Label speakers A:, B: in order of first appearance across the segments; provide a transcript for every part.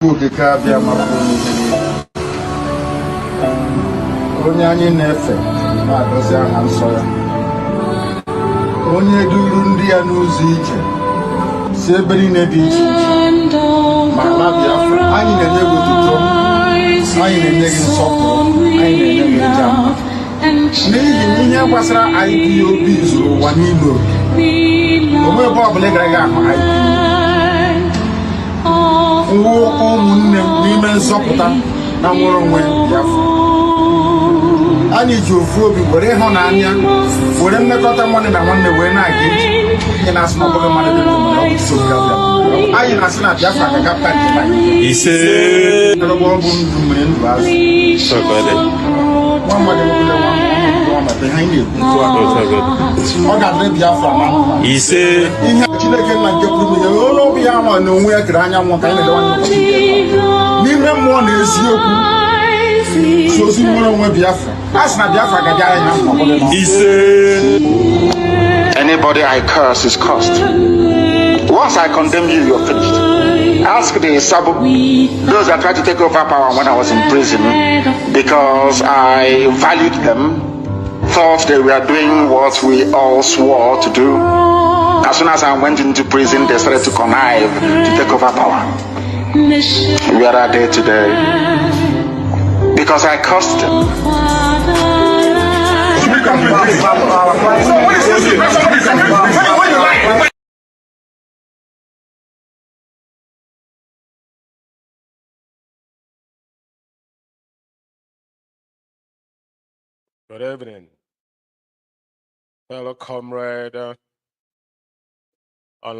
A: onye anyị na-efe na-agọzi aha nsọ ya, onye duru ndị ya n'ụzọ ije si ebe niile dị iche iche ma ala Biafra. Anyị na-enye gị otuto, anyị na-enye gị nsọpụrụ, anyị na-enye gị njem n'ihi ihe gbasara IPOB zuru ụwa niile oke. Onwe ebe ọ bụla ị gaghị ahụ IPOB ụmụnne m n'ime nzọpụta na nwere onwe Biafra. Anyị ji ofu obi were ịhụnanya were mmekọta nwanne na nwanne wee na-aga ije. Anyị na-asị na ọ bụghị mmadụ dị ndụ, anyị na-asị na Biafra ga-agapụta nke anyị ise ọ bụ ndụ mmiri ndụ azụ nwa mmadụ ọbụla nwa mmadụ ha na-ekwu ọ ga-adịrị Biafra na ise ihe Chineke nna nke pụrụ ihe onye obi ya ma na onwe ya kere anyanwụ ka anyị na-edewa n'ime mmụọ na eziokwu sozi nwere onwe Biafra. As na Biafra ga bịara na mma ise. Anybody I curse is cursed. Once I condemn you, you're finished. Ask the Sabo, those that tried to take over power when I was in prison, because I valued them, thought they were doing what we all swore to do. As soon as I went into prison, they started to connive to take over power. Where are they today? Because I cursed them.
B: Good evening, fellow comrade and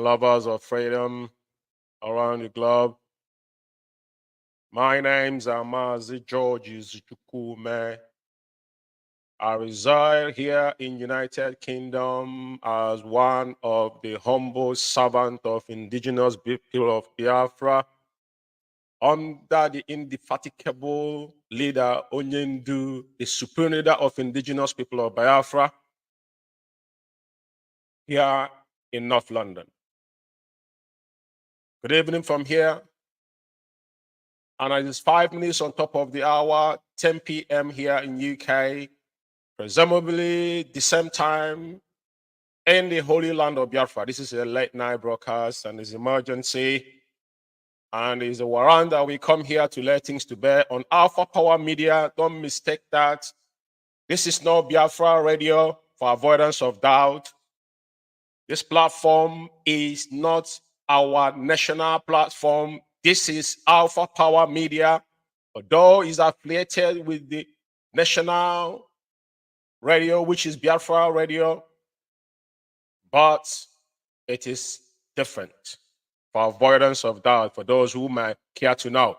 B: lovers of freedom around the globe. My name's Mazi Umeh. I reside here in United Kingdom as one of the humble servants of indigenous people of Biafra, under the indefatigable leader Onyendu, the supreme leader of indigenous people of Biafra, here in North London. Good evening from here. And it is 5 minutes on top of the hour, 10 p.m. here in UK, presumably the same time in the Holy Land of Biafra. This is a late night broadcast and it's emergency. And it's a warrant that we come here to lay things to bear on Alpha Power Media. Don't mistake that. This is not Biafra Radio for avoidance of doubt. This platform is not our national platform. This is Alpha Power Media, although it's affiliated with the national radio, which is Biafra Radio, but it is different for avoidance of doubt for those who might care to know.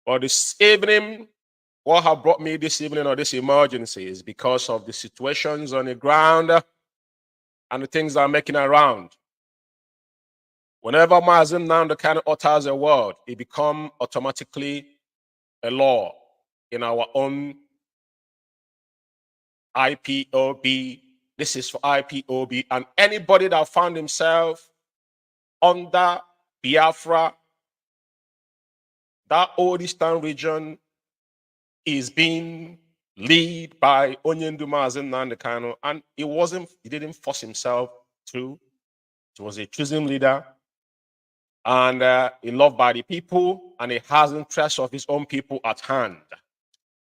B: But this evening, what have brought me this evening or this emergency is because of the situations on the ground and the things that are making around. Whenever Mazi Nnamdi kind of utters a word, it becomes automatically a law in our own IPOB. This is for IPOB. And anybody that found himself under Biafra, that old Eastern region is being led by Onyendu Mazi Nnamdi Kanu, and he didn't force himself to. He was a chosen leader. And he loved by the people, and he has interests of his own people at hand.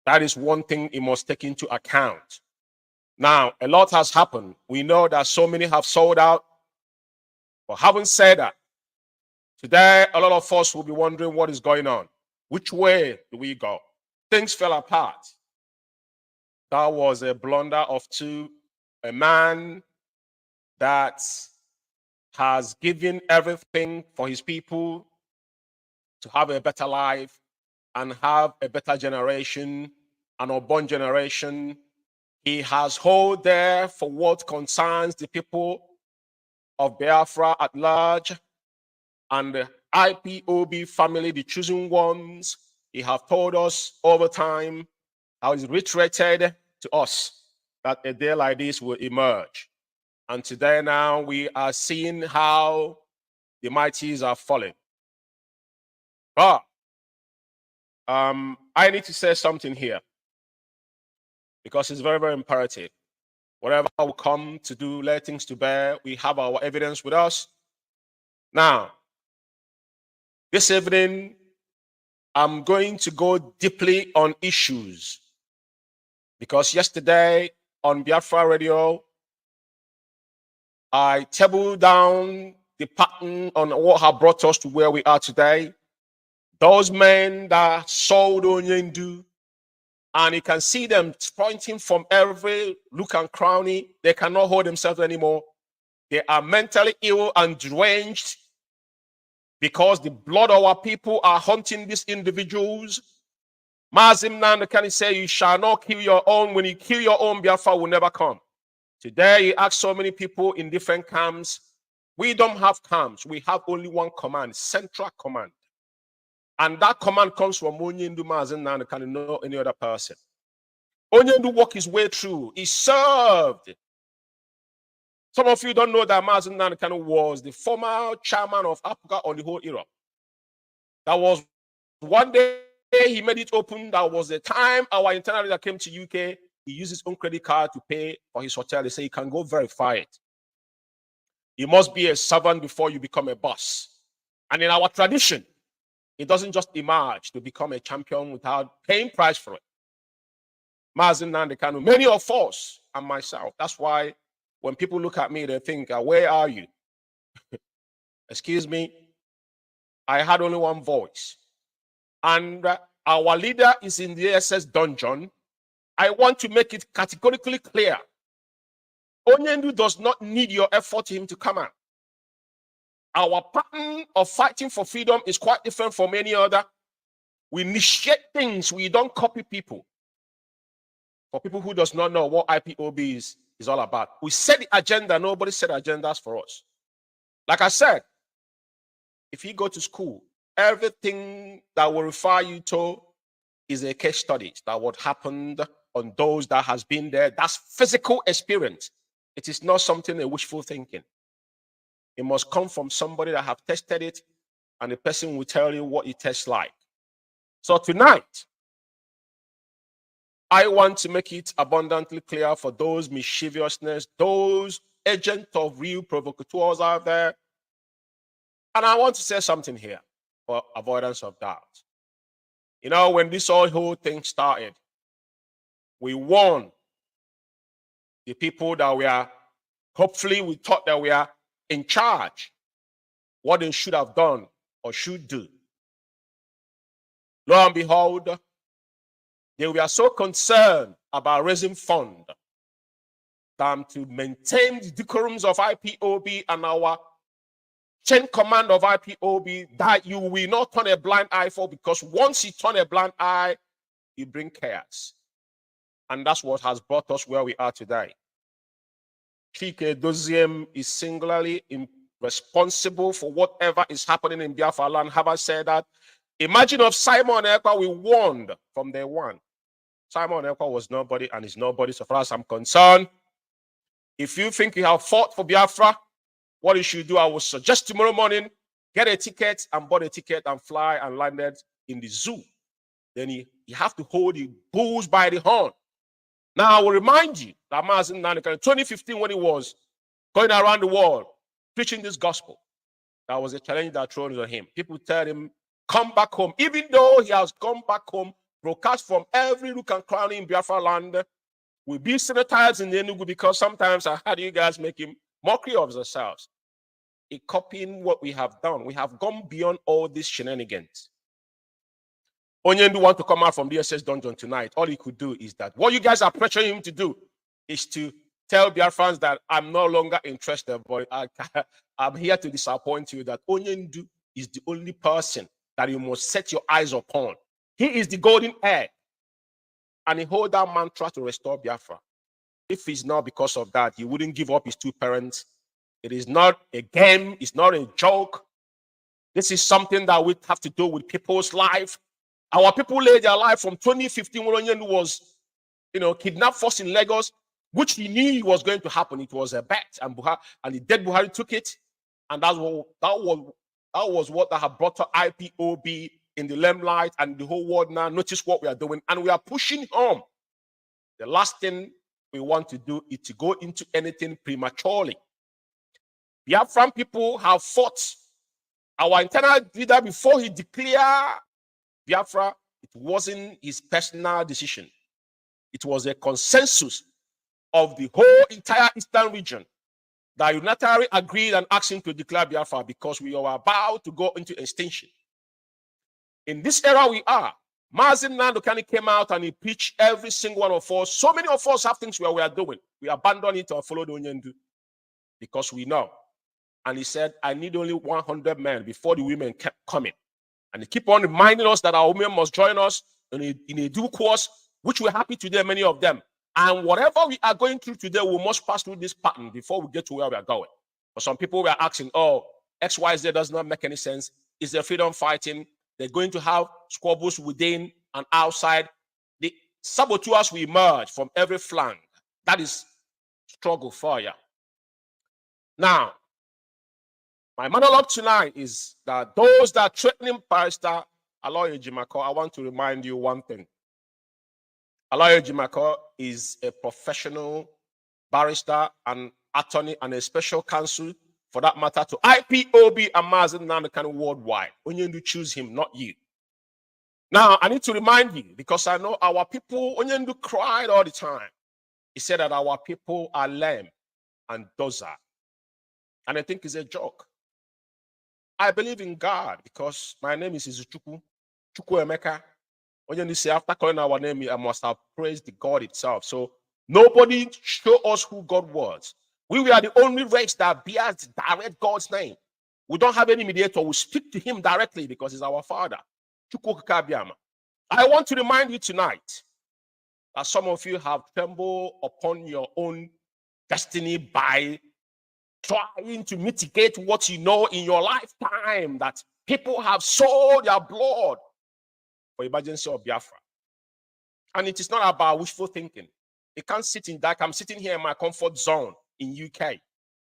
B: That is one thing he must take into account. Now, a lot has happened. We know that so many have sold out. But having said that, today a lot of us will be wondering what is going on. Which way do we go? Things fell apart. That was a blunder of a man that has given everything for his people to have a better life and have a better generation, an unborn generation. He has hold there for what concerns the people of Biafra at large and the IPOB family, the chosen ones. He have told us over time how he's reiterated to us that a day like this will emerge. And today now we are seeing how the mighties are falling. But I need to say something here because it's very, very imperative. Whatever we come to do, lay things to bear, we have our evidence with us. Now, this evening, I'm going to go deeply on issues because yesterday on Biafra Radio, I tabled down the pattern on what have brought us to where we are today. Those men that sold Onyendu, and you can see them pointing from every look and cranny. They cannot hold themselves anymore. They are mentally ill and drenched because the blood of our people are haunting these individuals. Mazi Nnamdi can say, you shall not kill your own. When you kill your own, Biafra will never come. Today, you ask so many people in different camps. We don't have camps. We have only one command, central command. And that command comes from Onyendu Mazi Nnamdi, can know any other person. Onyendu walked his way through. He served. Some of you don't know that Mazi Nnamdi was the former chairman of Africa on the whole Europe. That was one day he made it open. That was the time our internal leader came to UK. He used his own credit card to pay for his hotel. They say you can go verify it. You must be a servant before you become a boss. And in our tradition, it doesn't just emerge to become a champion without paying price for it. Mazi Nnamdi, many of us and myself. That's why when people look at me, they think, where are you? Excuse me. I had only one voice. And our leader is in the SS dungeon. I want to make it categorically clear. Onyendu does not need your effort for him to come out. Our pattern of fighting for freedom is quite different from any other. We initiate things. We don't copy people. For people who does not know what IPOB is all about, we set the agenda. Nobody set agendas for us. Like I said, if you go to school, everything that will refer you to is a case study that what happened on those that has been there. That's physical experience. It is not something a wishful thinking. It must come from somebody that have tested it, and the person will tell you what it tastes like. So tonight, I want to make it abundantly clear for those mischievousness, those agents of real provocateurs out there. And I want to say something here for avoidance of doubt. You know, when this whole thing started, we warned the people that we are, hopefully we thought that we are in charge, what they should have done or should do. Lo and behold, they were so concerned about raising funds than to maintain the decorums of IPOB and our chain command of IPOB that you will not turn a blind eye for, because once you turn a blind eye, you bring chaos. And that's what has brought us where we are today. Chike Doziem is singularly responsible for whatever is happening in Biafra land. Have I said that? Imagine if Simon Ekpa, we warned from day one. Simon Ekpa was nobody and is nobody so far as I'm concerned. If you think you have fought for Biafra, what you should do, I will suggest tomorrow morning, get a ticket and bought a ticket and fly and landed in the zoo. Then you have to hold the bulls by the horn. Now, I will remind you that Mazi Nnamdi, 2015, when he was going around the world preaching this gospel, that was a challenge that thrown on him. People tell him, come back home. Even though he has come back home, broadcast from every nook and cranny in Biafra land, we'll be sanitized in the Enugu, because sometimes I heard you guys making mockery of yourselves. In copying what we have done, we have gone beyond all these shenanigans. Onyendu want to come out from the SS dungeon tonight. All he could do is that what you guys are pressuring him to do is to tell Biafrans that I'm no longer interested, but I'm here to disappoint you that Onyendu is the only person that you must set your eyes upon. He is the golden heir, and he holds that mantra to restore Biafra. If it's not because of that, he wouldn't give up his two parents. It is not a game. It's not a joke. This is something that we have to do with people's life. Our people laid their life from 2015 when Onyendu was, kidnapped first in Lagos, which he knew was going to happen. It was a bet, and the dead Buhari took it, and that was what had brought to IPOB in the limelight, and the whole world now notice what we are doing, and we are pushing home. The last thing we want to do is to go into anything prematurely. Biafran people have fought our internal leader before he declared Biafra. It wasn't his personal decision. It was a consensus of the whole entire Eastern region that unilaterally agreed and asked him to declare Biafra because we are about to go into extinction. In this era we are, Mazi Nnamdi came out and he preached every single one of us. So many of us have things where we are doing. We abandon it or follow the Onyendu because we know. And he said, I need only 100 men before the women kept coming. And he keep on reminding us that our women must join us in a due course, which we're happy today, many of them. And whatever we are going through today, we must pass through this pattern before we get to where we are going. For some people, we are asking, oh, XYZ does not make any sense. Is there freedom fighting? They're going to have squabbles within and outside. The saboteurs will emerge from every flank. That is struggle for you. Now, my monologue tonight is that those that are threatening Barrister Aloy Ejimako, I want to remind you one thing. Aloy Ejimako is a professional barrister and attorney and a special counsel, for that matter, to IPOB and Mazi Nnamdi worldwide. Onyendu choose him, not you. Now, I need to remind you, because I know our people, Onyendu cried all the time. He said that our people are lame and dozer. And I think it's a joke. I believe in God because my name is IKECHUKWU. When you say after calling our name, I must have praised the God itself. So nobody show us who God was. We are the only race that bears direct God's name. We don't have any mediator. We speak to him directly because he's our Father. I want to remind you tonight that some of you have trembled upon your own destiny by trying to mitigate what you know in your lifetime, that people have sold their blood for emergency of Biafra. And it is not about wishful thinking. You can't sit in that. I'm sitting here in my comfort zone in UK.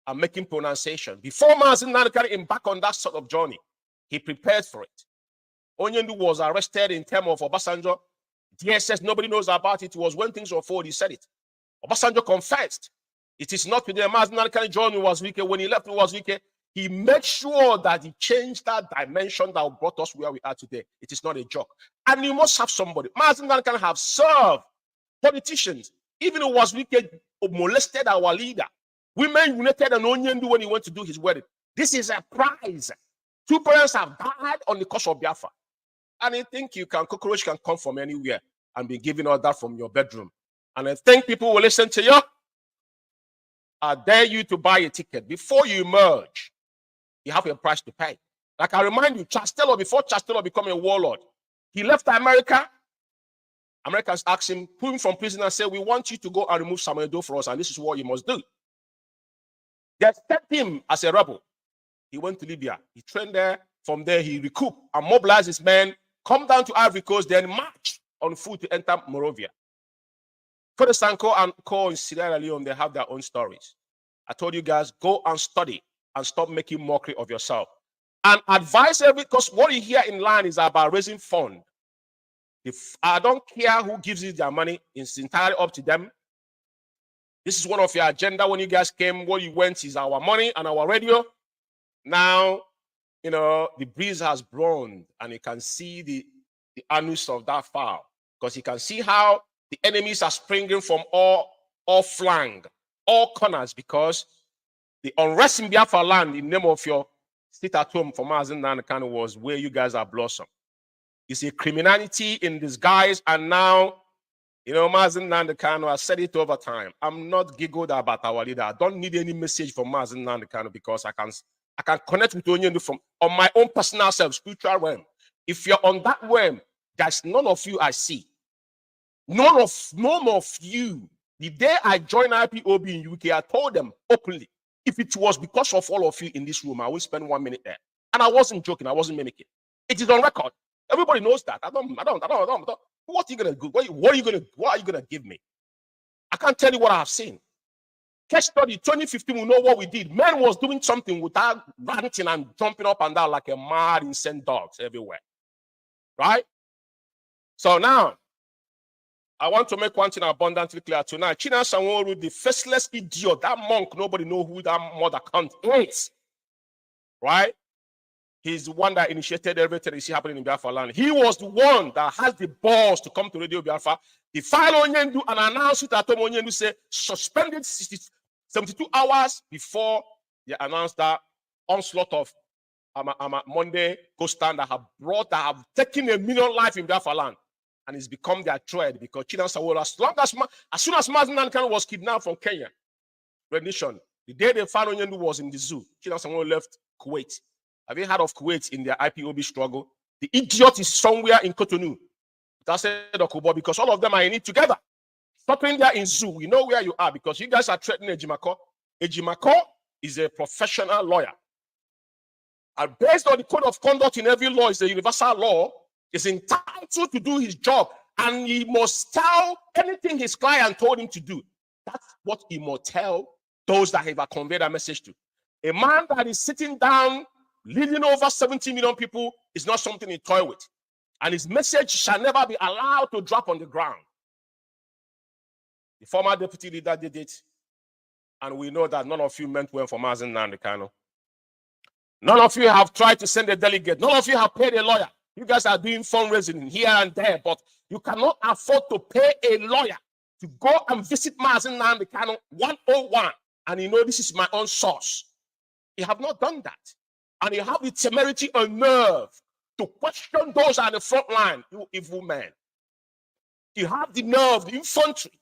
B: I'm making pronunciation. Before Mazi Nnamdi embarked on that sort of journey, he prepared for it. Onyendu was arrested in terms of Obasanjo. DSS, nobody knows about it. It was when things were forward, he said it. Obasanjo confessed. It is not today. Mazi Nnamdi joined Wazwike. When he left Wazwike, he made sure that he changed that dimension that brought us where we are today. It is not a joke. And you must have somebody. Mazi Nnamdi have served politicians. Even Wazwike molested our leader. Women united and Onyendu when he went to do his wedding. This is a prize. 2 parents have died on the cause of Biafra. And I think cockroach can come from anywhere and be giving all that from your bedroom. And I think people will listen to you. I dare you to buy a ticket. Before you emerge, you have a price to pay. Like I remind you, Charles Taylor, before Charles Taylor became a warlord, he left America. Americans asked him, put him from prison and said, we want you to go and remove Samuel Doe for us, and this is what you must do. They accepted him as a rebel. He went to Libya. He trained there. From there, he recouped and mobilized his men, come down to Ivory Coast, then march on foot to enter Morovia. For the Sanko and Co in Sierra Leone, they have their own stories. I told you guys, go and study and stop making mockery of yourself. And advise because what you hear in line is about raising funds. If I don't care who gives you their money, it's entirely up to them. This is one of your agenda when you guys came. What you went is our money and our radio. Now, you know, the breeze has blown and you can see the anus of that fowl, because you can see how the enemies are springing from all flank, all corners, because the unrest in Biafra land, in the name of your sit at home for Mazi Nnamdi was where you guys are blossom. It's a criminality in disguise, and now, you know, Mazi Nnamdi, I said it over time. I'm not giggled about our leader. I don't need any message from Mazi Nnamdi because I can connect with Onyendu from on my own personal self, spiritual realm. If you're on that realm, there's none of you I see. None of you. The day I joined IPOB in UK, I told them openly, if it was because of all of you in this room, I will spend 1 minute there. And I wasn't joking, I wasn't mimicking. It is on record. Everybody knows that. I don't. What are you gonna do? What are you gonna give me? I can't tell you what I have seen. Case study 2015, we know what we did. Man was doing something without ranting and jumping up and down like a mad insane dogs everywhere. Right? So now, I want to make one thing abundantly clear tonight. China Sanwo-Olu, the faceless idiot, that monk, nobody knows who that mother cunt is. Right? He's the one that initiated everything you see happening in Biafra land. He was the one that has the balls to come to Radio Biafra. He filed Onyendu and announced it at Onyendu say suspended 72 hours before they announced that onslaught of Monday ghost stand that have taken 1 million lives in Biafra land. And it's become their thread because China Sanwo-Olu, as soon as Mazi Nnamdi was kidnapped from Kenya, rendition, the day they found Onyendu was in the zoo, China Sanwo-Olu left Kuwait. Have you heard of Kuwait in their IPOB struggle? The idiot is somewhere in Cotonou. That's Okubo because all of them are in it together. Stopping there in zoo. We know where you are because you guys are threatening Ejimako. Ejimako is a professional lawyer. And based on the code of conduct in every law, is a universal law, is entitled to do his job. And he must tell anything his client told him to do. That's what he must tell those that have conveyed a message to. A man that is sitting down leading over 70 million people is not something to toy with. And his message shall never be allowed to drop on the ground. The former deputy leader did it. And we know that none of you meant well for Mazi Nnamdi. None of you have tried to send a delegate. None of you have paid a lawyer. You guys are doing fundraising here and there, but you cannot afford to pay a lawyer to go and visit Mazi Nnamdi 101. And you know this is my own source. You have not done that. And you have the temerity and nerve to question those on the front line, you evil man. You have the nerve, the infantry.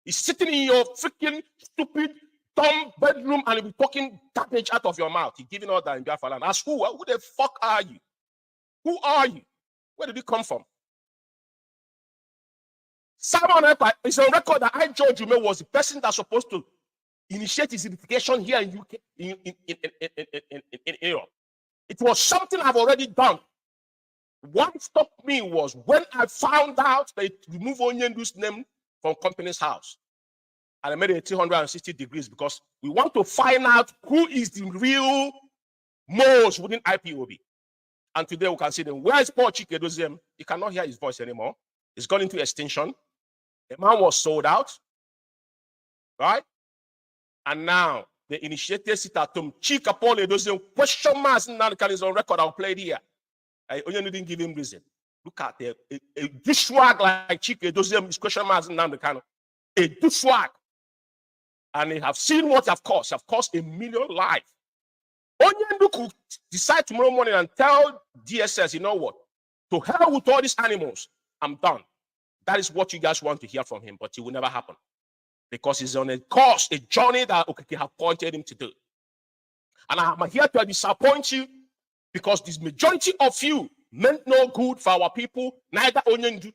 B: He's sitting in your freaking stupid, dumb bedroom and he'll be talking garbage out of your mouth. You're giving all that in Biafra land. Ask who? Who the fuck are you? Who are you? Where did you come from? Simon Ekpa is on record that George Umeh was the person that's supposed to initiate his investigation here in UK, in Europe. It was something I've already done. What stopped me was when I found out they removed Onyendu's name from company's house. And I made it 360 degrees because we want to find out who is the real most within IPOB. And today we can see them. Where is Paul Chike? You cannot hear his voice anymore. It's gone into extinction. The man was sold out. Right? And now the initiated sit at home. Chika Paul Edozium question marks Nnamdi is on record. I'll play it here. I only didn't give him reason. Look at a douchewag like Chika Edozium is question marks Nnamdi. A douchewag. And they have seen what have cost. Have cost 1 million lives. Onyendu could decide tomorrow morning and tell DSS, you know what? To hell with all these animals. I'm done. That is what you guys want to hear from him, but it will never happen. Because he's on a course, a journey that Okeke have pointed him to do. And I'm here to disappoint you because this majority of you meant no good for our people, neither Onyendu.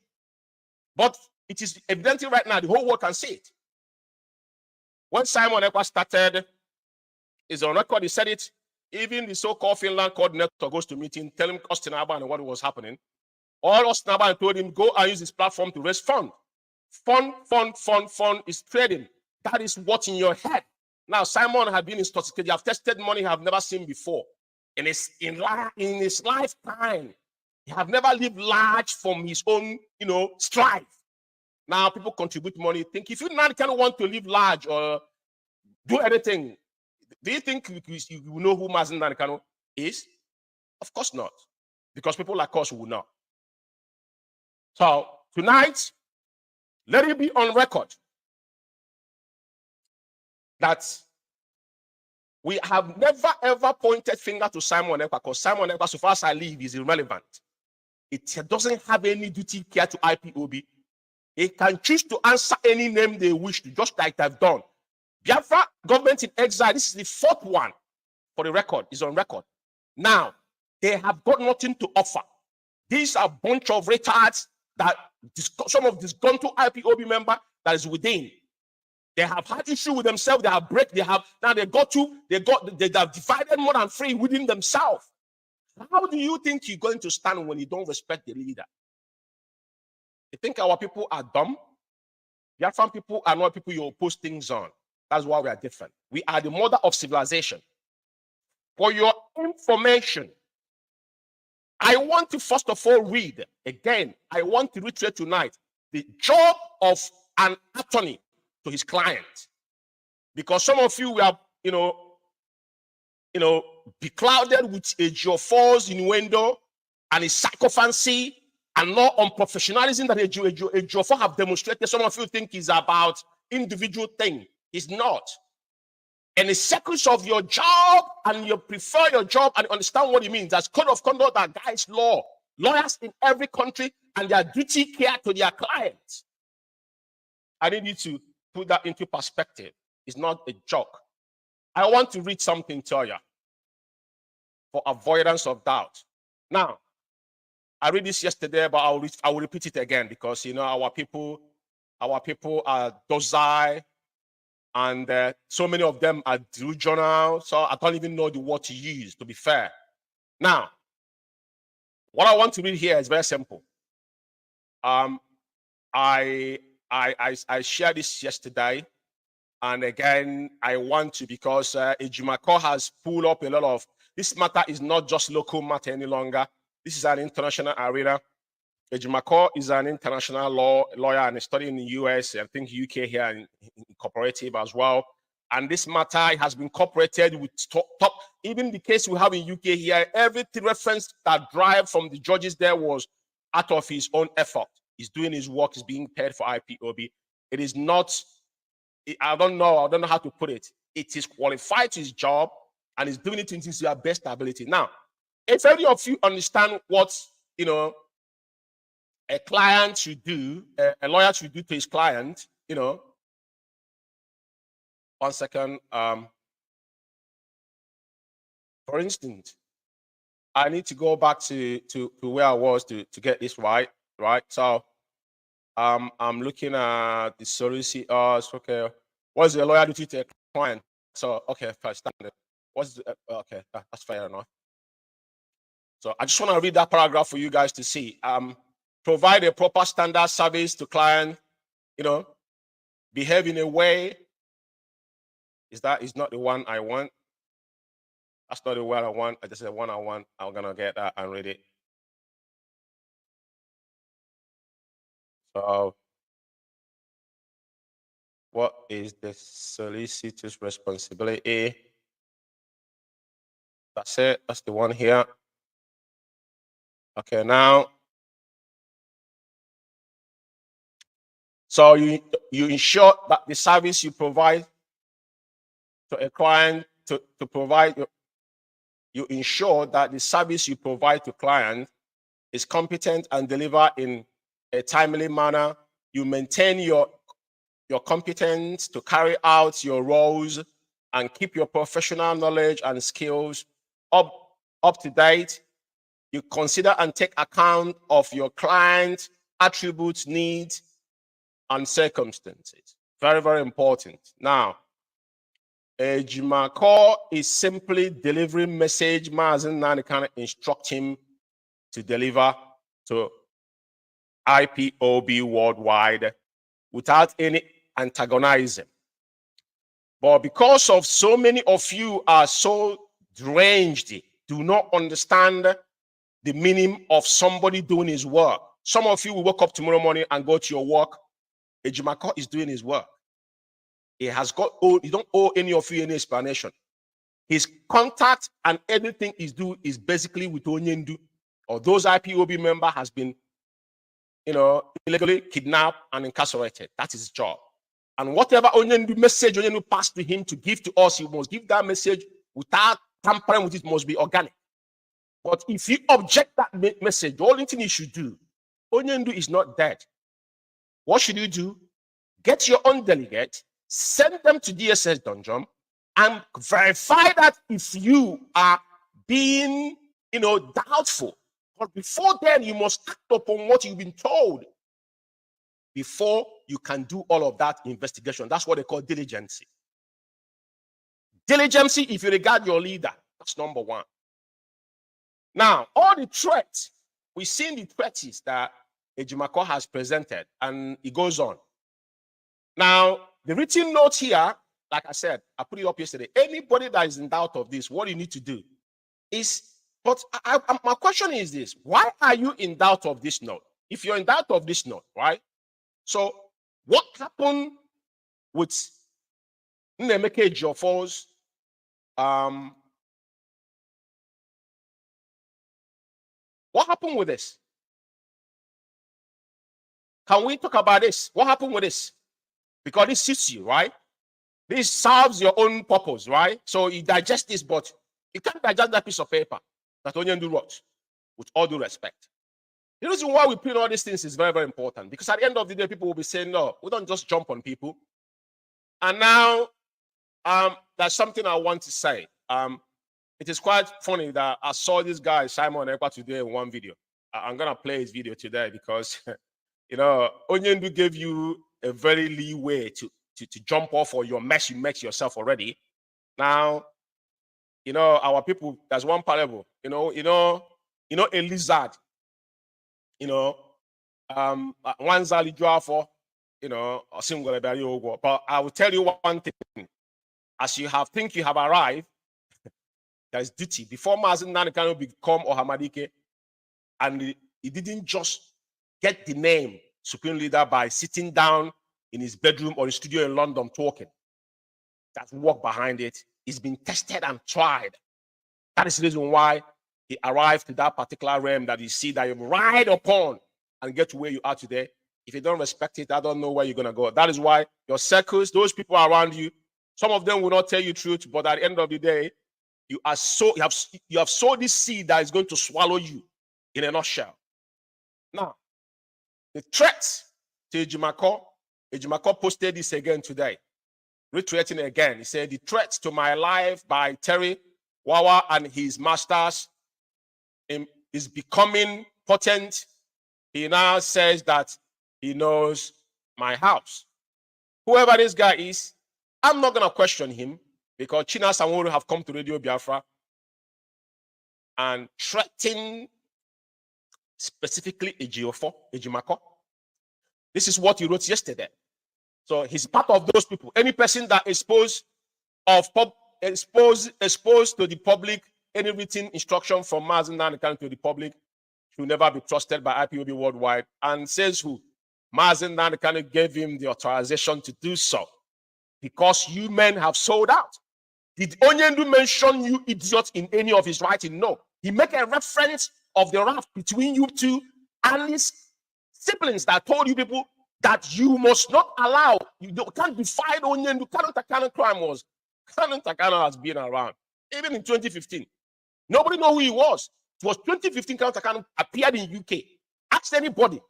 B: But it is evidently right now, the whole world can see it. When Simon Ekpa started, is on record, he said it, even the so-called Finland coordinator goes to meeting, telling Austin Aban what was happening. All Austin Aban told him, go and use this platform to raise funds. Fund is trading. That is what's in your head. Now, Simon had been intoxicated. You have tested money you have never seen before. In his lifetime, he have never lived large from his own, strife. Now, people contribute money. Think if you not kind of want to live large or do anything, do you think you know who Mazi Nnamdi is? Of course not. Because people like us will not. So, tonight, let it be on record that we have never ever pointed finger to Simon Ekpa because Simon Ekpa, so far as I live, is irrelevant. It doesn't have any duty care to IPOB. It can choose to answer any name they wish to, just like they've done. Biafra government in exile, this is the 4th one for the record, is on record. Now, they have got nothing to offer. These are a bunch of retards that some of this gone to IPOB member that is within. They have had issue with themselves. They have divided more than 3 within themselves. How do you think you're going to stand when you don't respect the leader? You think our people are dumb? Biafran people are not people you oppose things on. That's why we are different. We are the mother of civilization. For your information, I want to first of all read again. I want to reiterate tonight the job of an attorney to his client, because some of you are, beclouded with a geoforce innuendo and a sycophancy and not unprofessionalism that a geofor have demonstrated. Some of you think is about individual thing. It's not. And the secrets of your job, and you prefer your job and understand what it means. That's code of conduct that guides law. Lawyers in every country and their duty care to their clients. I need you to put that into perspective. It's not a joke. I want to read something to you for avoidance of doubt. Now, I read this yesterday, but I will repeat it again because our people are docile, and so many of them are delusional. So I don't even know the word to use, to be fair. Now, what I want to read here is very simple. I shared this yesterday, and again I want to, because Ejimako has pulled up a lot of this matter. Is not just local matter any longer. This is an international arena. Ejimako is an international lawyer and studying in the US, I think UK here, and Incorruptible as well. And this matter has been incorporated with top. Even the case we have in UK here, everything reference that drive from the judges there was out of his own effort. He's doing his work. He's being paid for IPOB. It is not. I don't know how to put it. It is qualified to his job, and he's doing it in his best ability. Now, if any of you understand what a client should do, a lawyer should do to his client, 1 second. For instance, I need to go back to where I was to get this right. So, I'm looking at the solicitors. Okay, what's the lawyer duty to a client? So, okay, first standard. Okay, that's fair enough. So, I just want to read that paragraph for you guys to see. Provide a proper standard service to client. Behave in a way. Is not the one I want? That's not the one I want. I just said one I want. I'm gonna get that and read it. So, what is the solicitor's responsibility? That's it. That's the one here. Okay, now. So you ensure that the service you provide to a client you ensure that the service you provide to client is competent and delivered in a timely manner. You maintain your competence to carry out your roles and keep your professional knowledge and skills up to date. You consider and take account of your client attributes, needs, and circumstances. Very, very important. Now, Ejimako is simply delivering message. Mazi Nnamdi can instruct him to deliver to IPOB worldwide without any antagonizing. But because of so many of you are so deranged, do not understand the meaning of somebody doing his work. Some of you will wake up tomorrow morning and go to your work. Ejimako is doing his work. He don't owe any of you any explanation. His contact and everything he's doing is basically with Onyendu, or those IPOB member has been, illegally kidnapped and incarcerated. That is his job. And whatever Onyendu message Onyendu passed to him to give to us, he must give that message without tampering with it. Must be organic. But if you object that message, the only thing you should do, Onyendu is not dead. What should you do? Get your own delegate, send them to DSS Dungeon, and verify that if you are being, doubtful. But before then, you must act upon what you've been told before you can do all of that investigation. That's what they call diligence. Diligence, if you regard your leader, that's number one. Now, all the threats, we've seen the threats that Ejimako has presented, and it goes on. Now, the written note here, like I said, I put it up yesterday. Anybody that is in doubt of this, what you need to do is But my question is this: why are you in doubt of this note? If you're in doubt of this note, right? So what happened with Nnamdi Ejiofor's what happened with this? Can we talk about this? What happened with this? Because this suits you, right? This serves your own purpose, right? So you digest this, but you can't digest that piece of paper that Onyendu wrote, with all due respect. The reason why we print all these things is very, very important, because at the end of the day, people will be saying, no, we don't just jump on people. And now, there's something I want to say. It is quite funny that I saw this guy, Simon Ekpa, today in one video. I'm going to play his video today because, you know, Onyendu gave you a very leeway to jump off for your mess you make yourself already. Now, you know, our people, there's one parable, you know, a lizard, you know, one zali for, you know, a single, but I will tell you one thing. As you think you have arrived, there is duty. Before Mazi Nnamdi become Ohamadike, and he didn't just get the name Supreme Leader by sitting down in his bedroom or his studio in London talking. That work behind it is being tested and tried. That is the reason why he arrived to that particular realm that you see that you ride upon and get to where you are today. If you don't respect it, I don't know where you're going to go. That is why your circles, those people around you, some of them will not tell you truth, but at the end of the day, you have sowed this seed that is going to swallow you in a nutshell. Now, the threat to Ejimako posted this again today, retweeting again. He said, the threat to my life by Terry Wawa and his masters is becoming potent. He now says that he knows my house. Whoever this guy is, I'm not going to question him, because China Sanwo-Olu have come to Radio Biafra and threatened specifically Ejimako. This is what he wrote yesterday. So he's part of those people. Any person that exposed to the public any written instruction from Mazi Nnamdi to the public should never be trusted by IPOB worldwide. And says who? Mazi Nnamdi gave him the authorization to do so, because you men have sold out. Did Onyendu mention you idiots in any of his writing? No. He make a reference of the rift between you two and his siblings that told you people that you must not allow, you can't defy Onyendu. Kanu crime was, Kanu has been around, even in 2015. Nobody know who he was. It was 2015 Kanu appeared in UK. Ask anybody.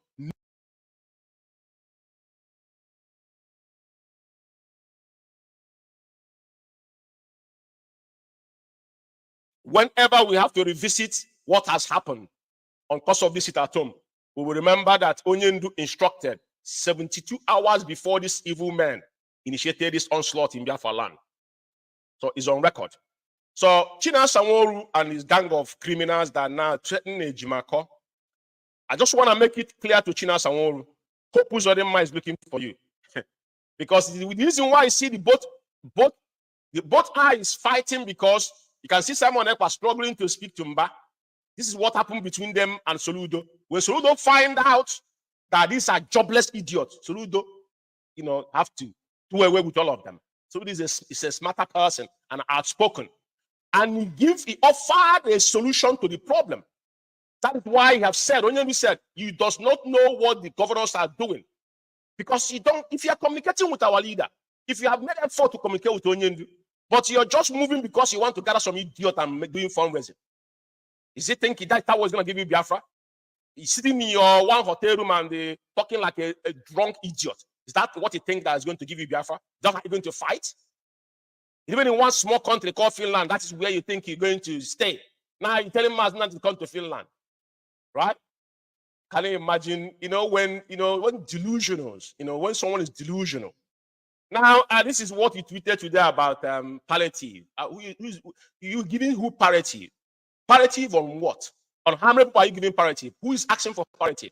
B: Whenever we have to revisit what has happened on course of this sit at home, we will remember that Onyendu instructed 72 hours before this evil man initiated this onslaught in Biafra land. So it's on record. So China Sanwo-Olu and his gang of criminals that now threaten Ejimako, I just want to make it clear to China Sanwo-Olu, Hope Uzodinma is looking for you. Because the reason why you see the both eyes fighting, because you can see Simon Ekpa struggling to speak to Mba. This is what happened between them and Soludo. When Soludo find out that these are jobless idiots, Soludo, you know, have to do away with all of them. Soludo is a smarter person and outspoken. And he offered a solution to the problem. That is why he have said, Onyendu said, you does not know what the governors are doing. Because you don't, if you are communicating with our leader, if you have made effort to communicate with Onyendu, but you're just moving because you want to gather some idiot and doing fundraising. Is it thinking that was going to give you Biafra? He's sitting in your one hotel room and talking like a drunk idiot. Is that what you think that is going to give you Biafra? That's how you're going to fight? Even in one small country called Finland, that is where you think you're going to stay. Now you're telling Mazi not to come to Finland, right? Can you imagine, when delusionals, when someone is delusional. Now, this is what you tweeted today about palliative. You giving who palliative? Palliative on what? On how many people are you giving palliative? Who is asking for palliative?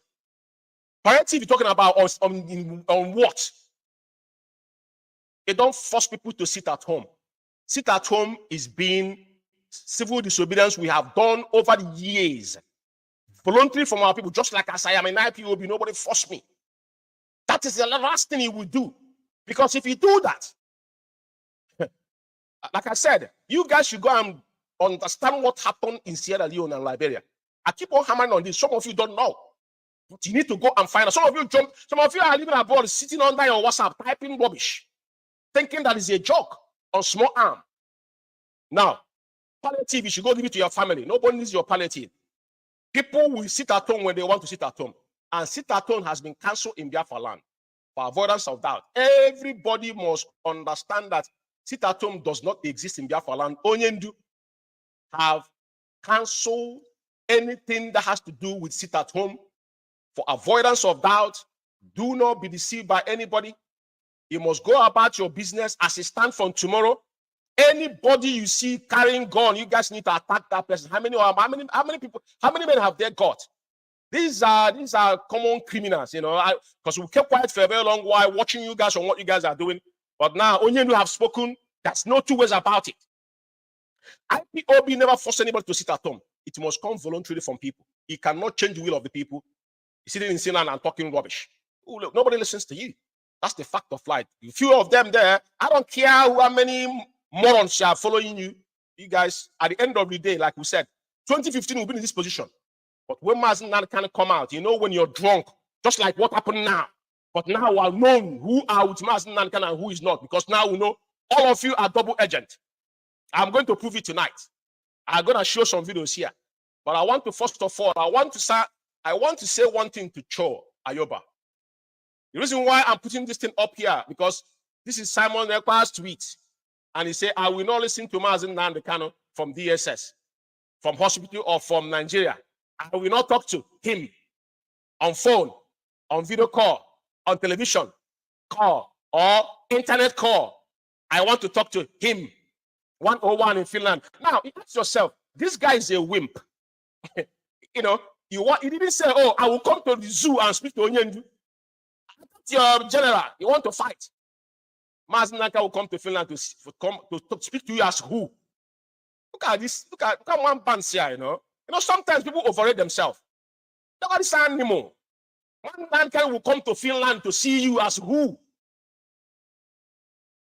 B: Palliative you're talking about on what? They don't force people to sit at home. Sit at home is being civil disobedience we have done over the years, voluntary from our people, just like as I am in IPOB, nobody forced me. That is the last thing he will do. Because if you do that, like I said, you guys should go and understand what happened in Sierra Leone and Liberia. I keep on hammering on this. Some of you don't know. But you need to go and find out. Some of you are living abroad, sitting under your WhatsApp, typing rubbish, thinking that is a joke on small arm. Now, palliative, you should go give it to your family. Nobody needs your palliative. People will sit at home when they want to sit at home. And sit at home has been cancelled in Biafra land for avoidance of doubt. Everybody must understand that sit at home does not exist in Biafra land. Onyendu have cancelled anything that has to do with sit at home for avoidance of doubt. Do not be deceived by anybody. You must go about your business as it stands from tomorrow. Anybody you see carrying gun, you guys need to attack that person. How many men have they got? These are common criminals, you know. Because we kept quiet for a very long while, watching you guys on what you guys are doing. But now, only you have spoken. There's no two ways about it. IPOB never forced anybody to sit at home. It must come voluntarily from people. You cannot change the will of the people. You're sitting in Sinan and talking rubbish. Ooh, look, nobody listens to you. That's the fact of life. A few of them there, I don't care how many morons are following you. You guys, at the end of the day, like we said, 2015 will be in this position. But when Mazi can come out, you know, when you're drunk, just like what happened now. But now we're known who are with Mazi and who is not, because now we know all of you are double agent. I'm going to prove it tonight. I'm going to show some videos here. But I want to, first of all, I want to say one thing to Cho Ayoba. The reason why I'm putting this thing up here, because this is Simon Ekpa's tweet. And he said, I will not listen to Mazi Nnamdi Kanu from DSS, from hospital or from Nigeria. I will not talk to him on phone, on video call, on television call, or internet call. I want to talk to him 101 in Finland. Now, ask yourself, this guy is a wimp. You know, he didn't say, oh, I will come to the zoo and speak to Onyendu. Your general, you want to fight. Mazi Nnamdi will come to Finland to speak to you as who? Look at this. Look at one pants here, you know. You know, sometimes people overrate themselves. Look at this animal. One man will come to Finland to see you as who?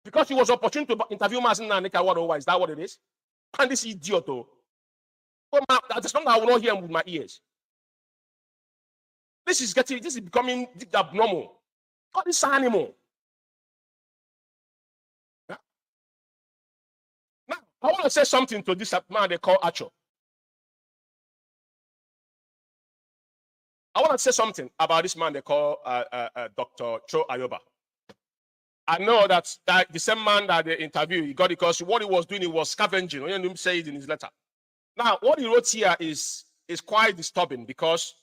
B: Because he was opportune to interview Mazi Nnamdi. Is that what it is? And this idiot, though. That's something I will not hear with my ears. This is becoming abnormal. Look at this animal. Yeah. Now, I want to say something to this man they call Acho. I want to say something about this man they call Dr. Cho Ayoba. I know that the same man that they interviewed, he got it because what he was doing, he was scavenging. He didn't say it in his letter. Now, what he wrote here is quite disturbing, because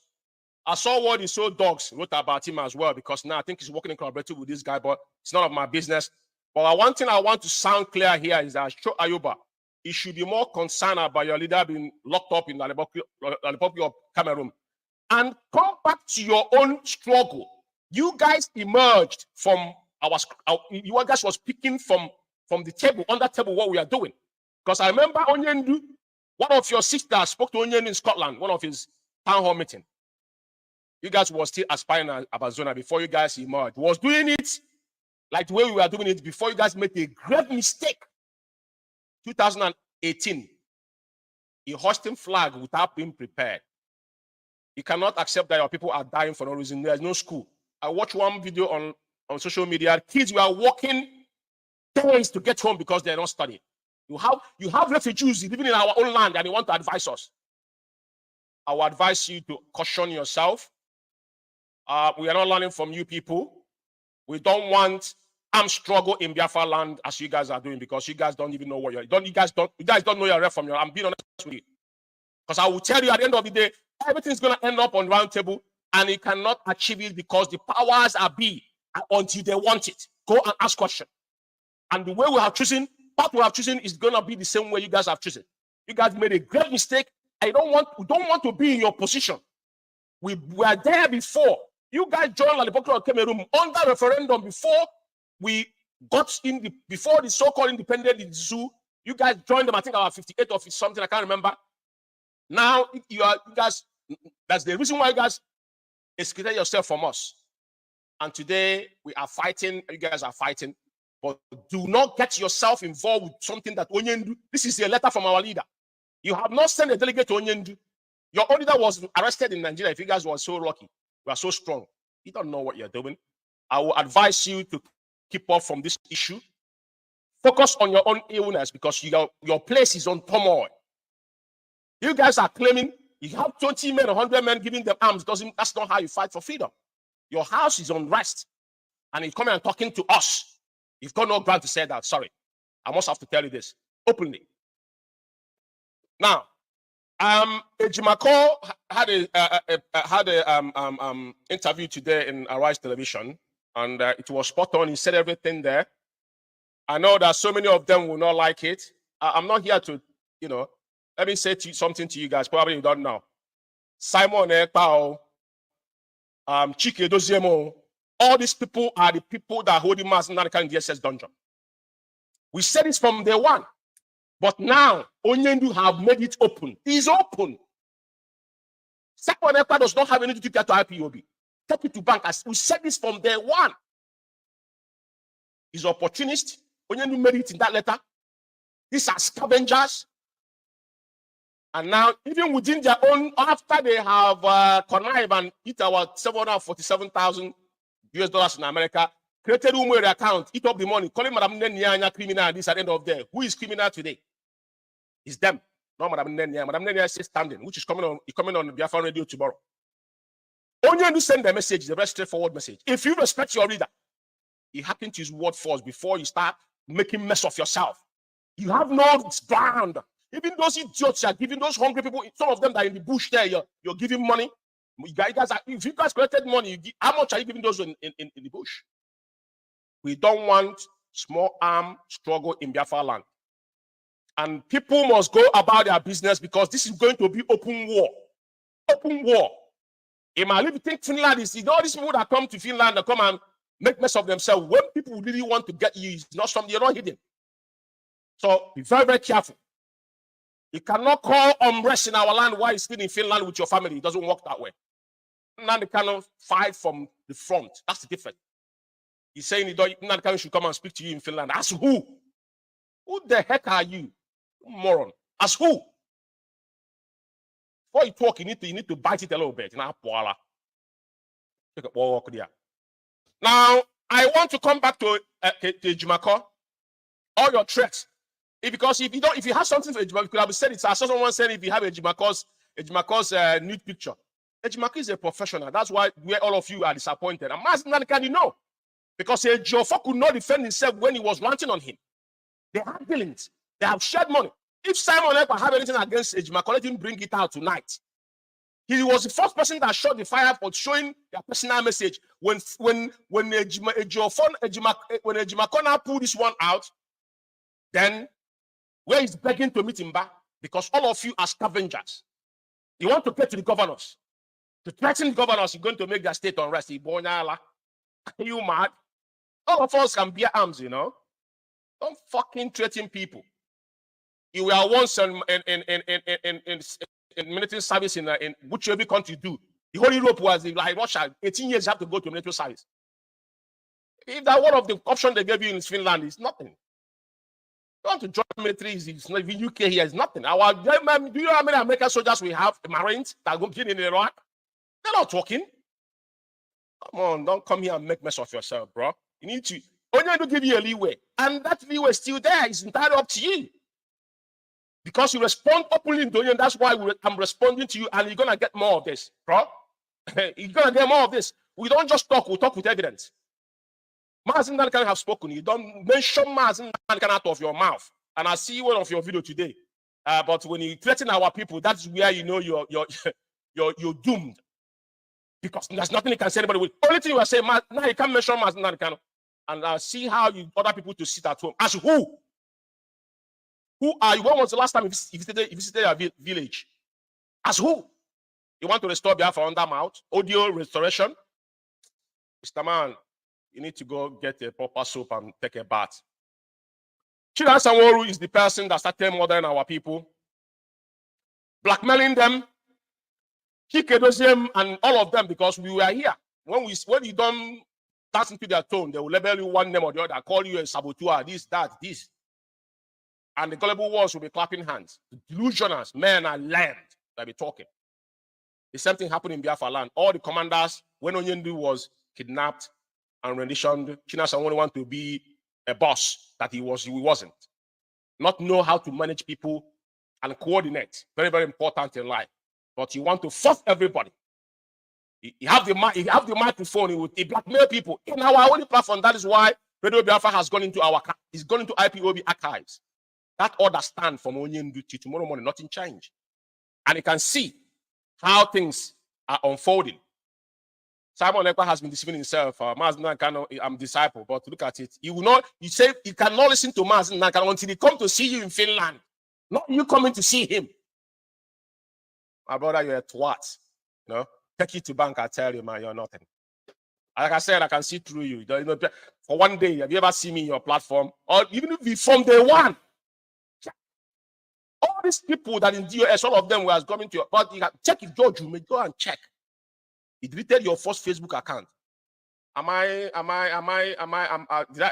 B: I saw what he sold dogs wrote about him as well, because now I think he's working in collaborative with this guy, but it's none of my business. But one thing I want to sound clear here is that Cho Ayoba, he should be more concerned about your leader being locked up in the Republic of Cameroon. And come back to your own struggle. You guys emerged from you guys was picking from the table, on that table, what we are doing. Because I remember Onyendu, one of your sisters spoke to Onyendu in Scotland, one of his town hall meeting. You guys were still aspiring at Abazona before you guys emerged. Was doing it like the way we were doing it before you guys made a great mistake. 2018, a hosting flag without being prepared. You cannot accept that your people are dying for no reason. There's no school. I watched one video on social media. Kids were walking days to get home because they're not studying. You have refugees living in our own land and they want to advise us. I would advise you to caution yourself. We are not learning from you people. We don't want armed struggle in Biafra land as you guys are doing, because you guys don't even know what you guys don't know your ref from your. I'm being honest with you. Because I will tell you at the end of the day, everything's going to end up on round table, and you cannot achieve it because the powers are be until they want it. Go and ask questions. And the way we have chosen, what we have chosen is going to be the same way you guys have chosen. You guys made a great mistake. We don't want to be in your position. We were there before. You guys joined the Republic of Cameroon under referendum before we got in before the so-called independent zoo You guys joined them, I think about 58 or something, I can't remember. Now, you guys, that's the reason why you guys excluded yourself from us. And today, we are fighting, you guys are fighting, but do not get yourself involved with something that Onyendu, this is a letter from our leader. You have not sent a delegate to Onyendu. Your own leader was arrested in Nigeria. If you guys were so lucky, you are so strong. You don't know what you're doing. I will advise you to keep off from this issue. Focus on your own illness because your place is on turmoil. You guys are claiming you have 20 men, 100 men giving them arms. That's not how you fight for freedom. Your house is on rest. And he's coming and talking to us. You've got no ground to say that. Sorry. I must have to tell you this openly. Now, Ejimako had a interview today in Arise Television, and it was spot on. He said everything there. I know that so many of them will not like it. I'm not here to, let me say something to you guys. Probably you don't know. Simon Ekpao, Chike Doziemo, all these people are the people that hold the mass in the DSS dungeon. We said this from day one. But now, Onyendu have made it open. It's open. Simon Ekpa does not have anything to get to IPOB. Take it to bank. As we said this from day one. He's opportunist. Onyendu made it in that letter. These are scavengers. And now, even within their own, after they have connived and eat our $747,000 US in America, created Umeh account, eat up the money, calling Madam Nenya criminal this at the end of the day. Who is criminal today? It's them, not Madam Nenya. Madam Nenya is standing, which is coming on the Biafra radio tomorrow. Only you send the message, the very straightforward message. If you respect your leader, you happen to use word first before you start making mess of yourself. You have no ground. Even those idiots are giving those hungry people, some of them that are in the bush there, you're giving money. You guys if you guys collected money, how much are you giving those in the bush? We don't want small arm struggle in Biafra land. And people must go about their business because this is going to be open war. Open war. If you think Finland is, all these people that come to Finland that come and make mess of themselves, when people really want to get you, it's not something you're not hidden. So be very, very careful. You cannot call unrest in our land while you're still in Finland with your family. It doesn't work that way. Nnamdi cannot fight from the front. That's the difference. He's saying Nnamdi should come and speak to you in Finland. As who? Who the heck are you? Moron. As who? Before you talk, you need to bite it a little bit. Now, I want to come back to Ejimako. All your threats. Because if you have something for Ejimako, you could have said it. I saw someone saying if you have Ejimako's nude picture. Ejimako is a professional. That's why all of you are disappointed. I'm asking that, can you know? Because Ejiofor could not defend himself when he was ranting on him. They have dealings. They have shared money. If Simon Ekpa have anything against Ejimako, let him bring it out tonight. He was the first person that shot the fire for showing their personal message. When Ejimako now pulled this one out, then where he's begging to meet him back, because all of you are scavengers. You want to get to the governors. To threaten the governors, you're going to make their state unrest. Are you mad? All of us can bear arms, Don't fucking threaten people. You were once in military service in which every country do. The whole Europe was like Russia. 18 years you have to go to military service. If that one of the options they gave you in Finland is nothing. You want to join military, it's not even UK here, is nothing. Do you know how many American soldiers we have, the Marines, that go in Iraq? They're not talking. Come on, don't come here and make mess of yourself, bro. You need to, only to give you a leeway. And that leeway is still there. It's entirely up to you. Because you respond openly in Donian, that's why I'm responding to you, and you're going to get more of this, bro. You're going to get more of this. We don't just talk, we talk with evidence. Mazi Nnamdi have spoken. You don't mention Mazi Nnamdi out of your mouth. And I see one of your video today. But when you threaten our people, that's where you know you're doomed. Because there's nothing you can say anybody with. Only thing you are saying, now you can't mention Mazi Nnamdi. And see how you other people to sit at home. As who? Who are you? When was the last time you visited your village? As who? You want to restore Biafra under mouth? Audio restoration? Mr. Man, you need to go get a proper soap and take a bath. China Sanwo-Olu is the person that started murdering our people, blackmailing them, Chike and all of them, because we were here. When you don't dance into their tone, they will label you one name or the other, call you a saboteur, this, that, this. And the gullible ones will be clapping hands. The delusionals, men are learned, they'll be talking. The same thing happened in Biafra land. All the commanders, when Onyendu was kidnapped and renditioned, China Sanwo-Olu wanted to be a boss that he wasn't. Not know how to manage people and coordinate. Very, very important in life. But you want to force everybody. You have the microphone, he blackmail people. In our only platform, that is why Radio Biafra has gone into IPOB archives. That order stand from Onyendu to tomorrow morning, nothing changed. And you can see how things are unfolding. Simon Ekpa has been deceiving himself. Mazi Nnamdi, I'm disciple, but look at it. You say you cannot listen to Mazi Nnamdi until he come to see you in Finland. Not you coming to see him. My brother, you're a twat. You know, take you to bank, I tell you, man, you're nothing. Like I said, I can see through you. You know, for one day, have you ever seen me in your platform? Or even if from day one, all these people that in DOS, all of them were coming to your, but you check if George, you may go and check. He deleted your first Facebook account. Did I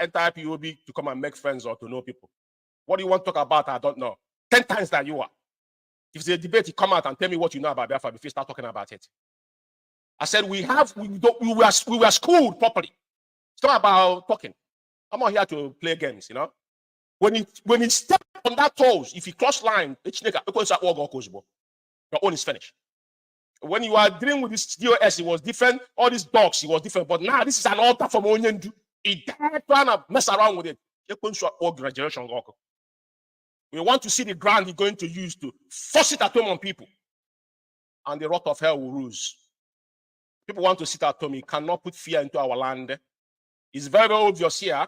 B: enter IPOB to come and make friends or to know people? What do you want to talk about? I don't know. 10 times that you are. If there's a debate, you come out and tell me what you know about Biafra before you start talking about it. I said we were schooled properly. It's not about talking. I'm not here to play games, you know. When he stepped on that toes, if he cross line, your own is finished. When you are dealing with this DOS, it was different. All these dogs, it was different. But now this is an altar from Onyendu. He died trying to mess around with it. We want to see the ground he's going to use to force it at home on people. And the wrath of hell will ruse. People want to sit at home. He cannot put fear into our land. It's very, very obvious here.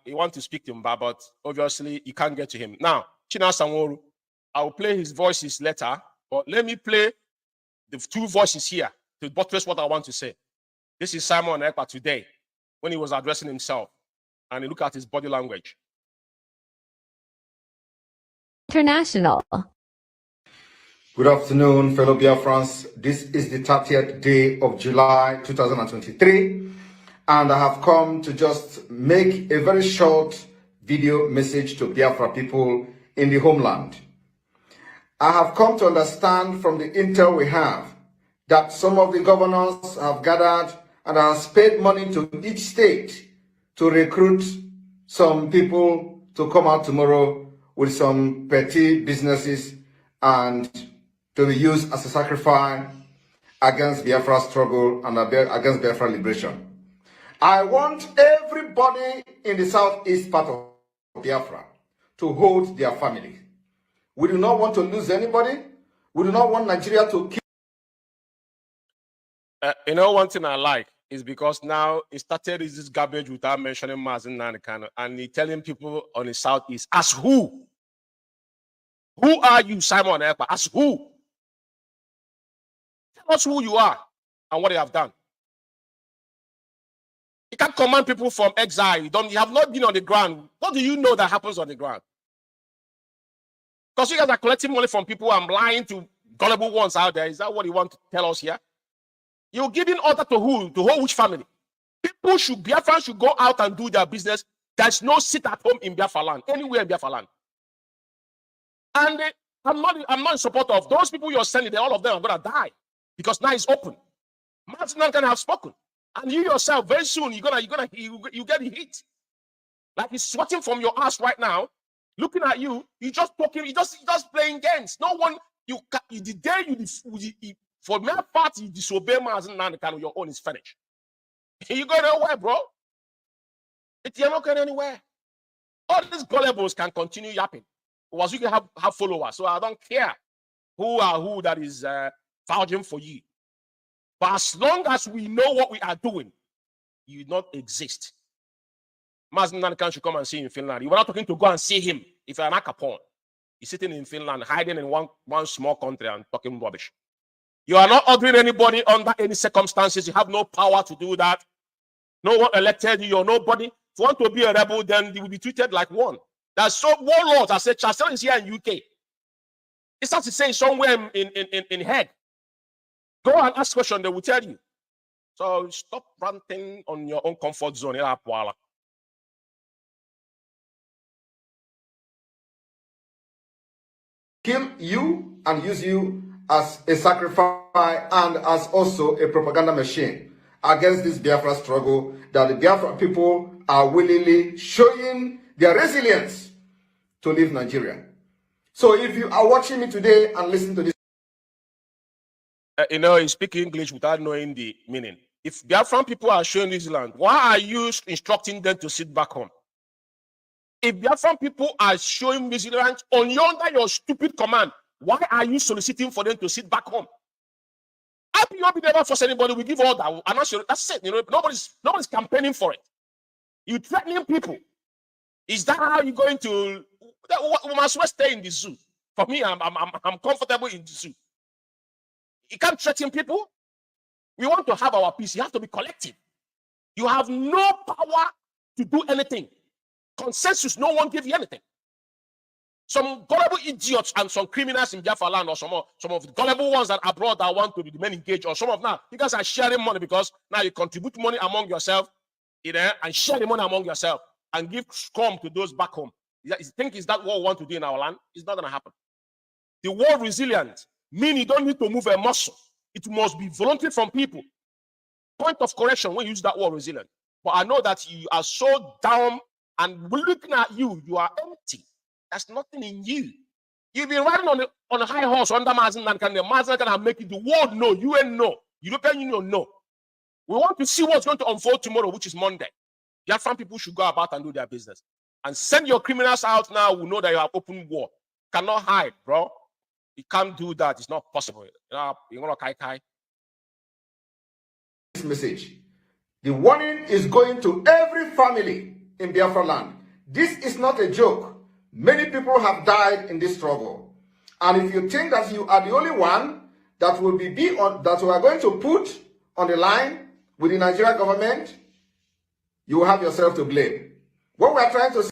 B: He wants to speak to him, but obviously you can't get to him. Now, China Sanwo-Olu, I will play his voices later, but let me play the two voices here to buttress what I want to say. This is Simon Ekpa today, when he was addressing himself, and you look at his body language.
C: International.
D: Good afternoon, fellow Biafrans. This is the 30th day of July 2023, and I have come to just make a very short video message to Biafra people in the homeland. I have come to understand from the intel we have that some of the governors have gathered and have paid money to each state to recruit some people to come out tomorrow with some petty businesses and to be used as a sacrifice against Biafra struggle and against Biafra liberation. I want everybody in the southeast part of Biafra to hold their family. We do not want to lose anybody. We do not want Nigeria to kill.
B: You know, one thing I like is because now he started this garbage without mentioning Mazi Nnamdi, and he's telling people on the southeast, as who? Who are you, Simon Ekpa? As who? Tell us who you are and what you have done. You can't command people from exile. You have not been on the ground. What do you know that happens on the ground? Because you guys are collecting money from people and lying to gullible ones out there. Is that what you want to tell us here? You're giving order to who? To which family? Biafra should go out and do their business. There's no sit at home in Biafra land, anywhere in Biafra land. And I'm not in support of those people you're sending. All of them are going to die because now it's open. Mazi Nnamdi have spoken, and you yourself very soon you get hit. Like he's sweating from your ass right now, looking at you. You just talking. You just playing games. No one. The day you for my part you disobey Mazi Nnamdi, your own is finished. You go nowhere, bro. You're not going anywhere. All these gullibles can continue yapping. Was you can have followers, so I don't care who that is vouching for you. But as long as we know what we are doing, you not exist. Mazi Nnamdi should come and see you in Finland. You were not talking to go and see him if you're an Capone. He's sitting in Finland, hiding in one small country and talking rubbish. You are not ordering anybody under any circumstances. You have no power to do that. No one elected you. You're nobody. you want to be a rebel, then you will be treated like one. There's so warlords. I said, Chancellor is here in UK. It's not to say somewhere in Hague. Go and ask questions, they will tell you. So stop ranting on your own comfort zone.
D: Kill you and use you as a sacrifice and as also a propaganda machine against this Biafra struggle that the Biafra people are willingly showing their resilience to leave Nigeria. So if you are watching me today and listening to this,
B: you speak English without knowing the meaning. If Biafran people are showing resilience, why are you instructing them to sit back home? If Biafran people are showing resilience under your stupid command, why are you soliciting for them to sit back home? IPOB never force anybody. We give order. That's it. Nobody's campaigning for it. You threatening people. Is that how you're going to? We must well stay in the zoo. For me, I'm comfortable in the zoo. You can't threaten people. We want to have our peace. You have to be collective. You have no power to do anything. Consensus, no one gives you anything. Some gullible idiots and some criminals in Biafra land, or some of the gullible ones that are abroad that want to be the men engaged, or some of now, you guys are sharing money because now you contribute money among yourself, and share the money among yourself and give scum to those back home. You think is that what we want to do in our land? It's not going to happen. The word resilient means you don't need to move a muscle. It must be voluntary from people. Point of correction when you use that word resilient. But I know that you are so down, and looking at you, you are empty. There's nothing in you. You've been riding on a high horse under Mazi, and the Mazi can make it the world know. You ain't know. European Union know. We want to see what's going to unfold tomorrow, which is Monday. Biafran people should go about and do their business. And send your criminals out now. We know that you have open war. Cannot hide, bro. You can't do that. It's not possible. You're gonna kai.
D: This message. The warning is going to every family in Biafra land. This is not a joke. Many people have died in this struggle. And if you think that you are the only one that will that we are going to put on the line with the Nigerian government, you will have yourself to blame. What we are trying to say.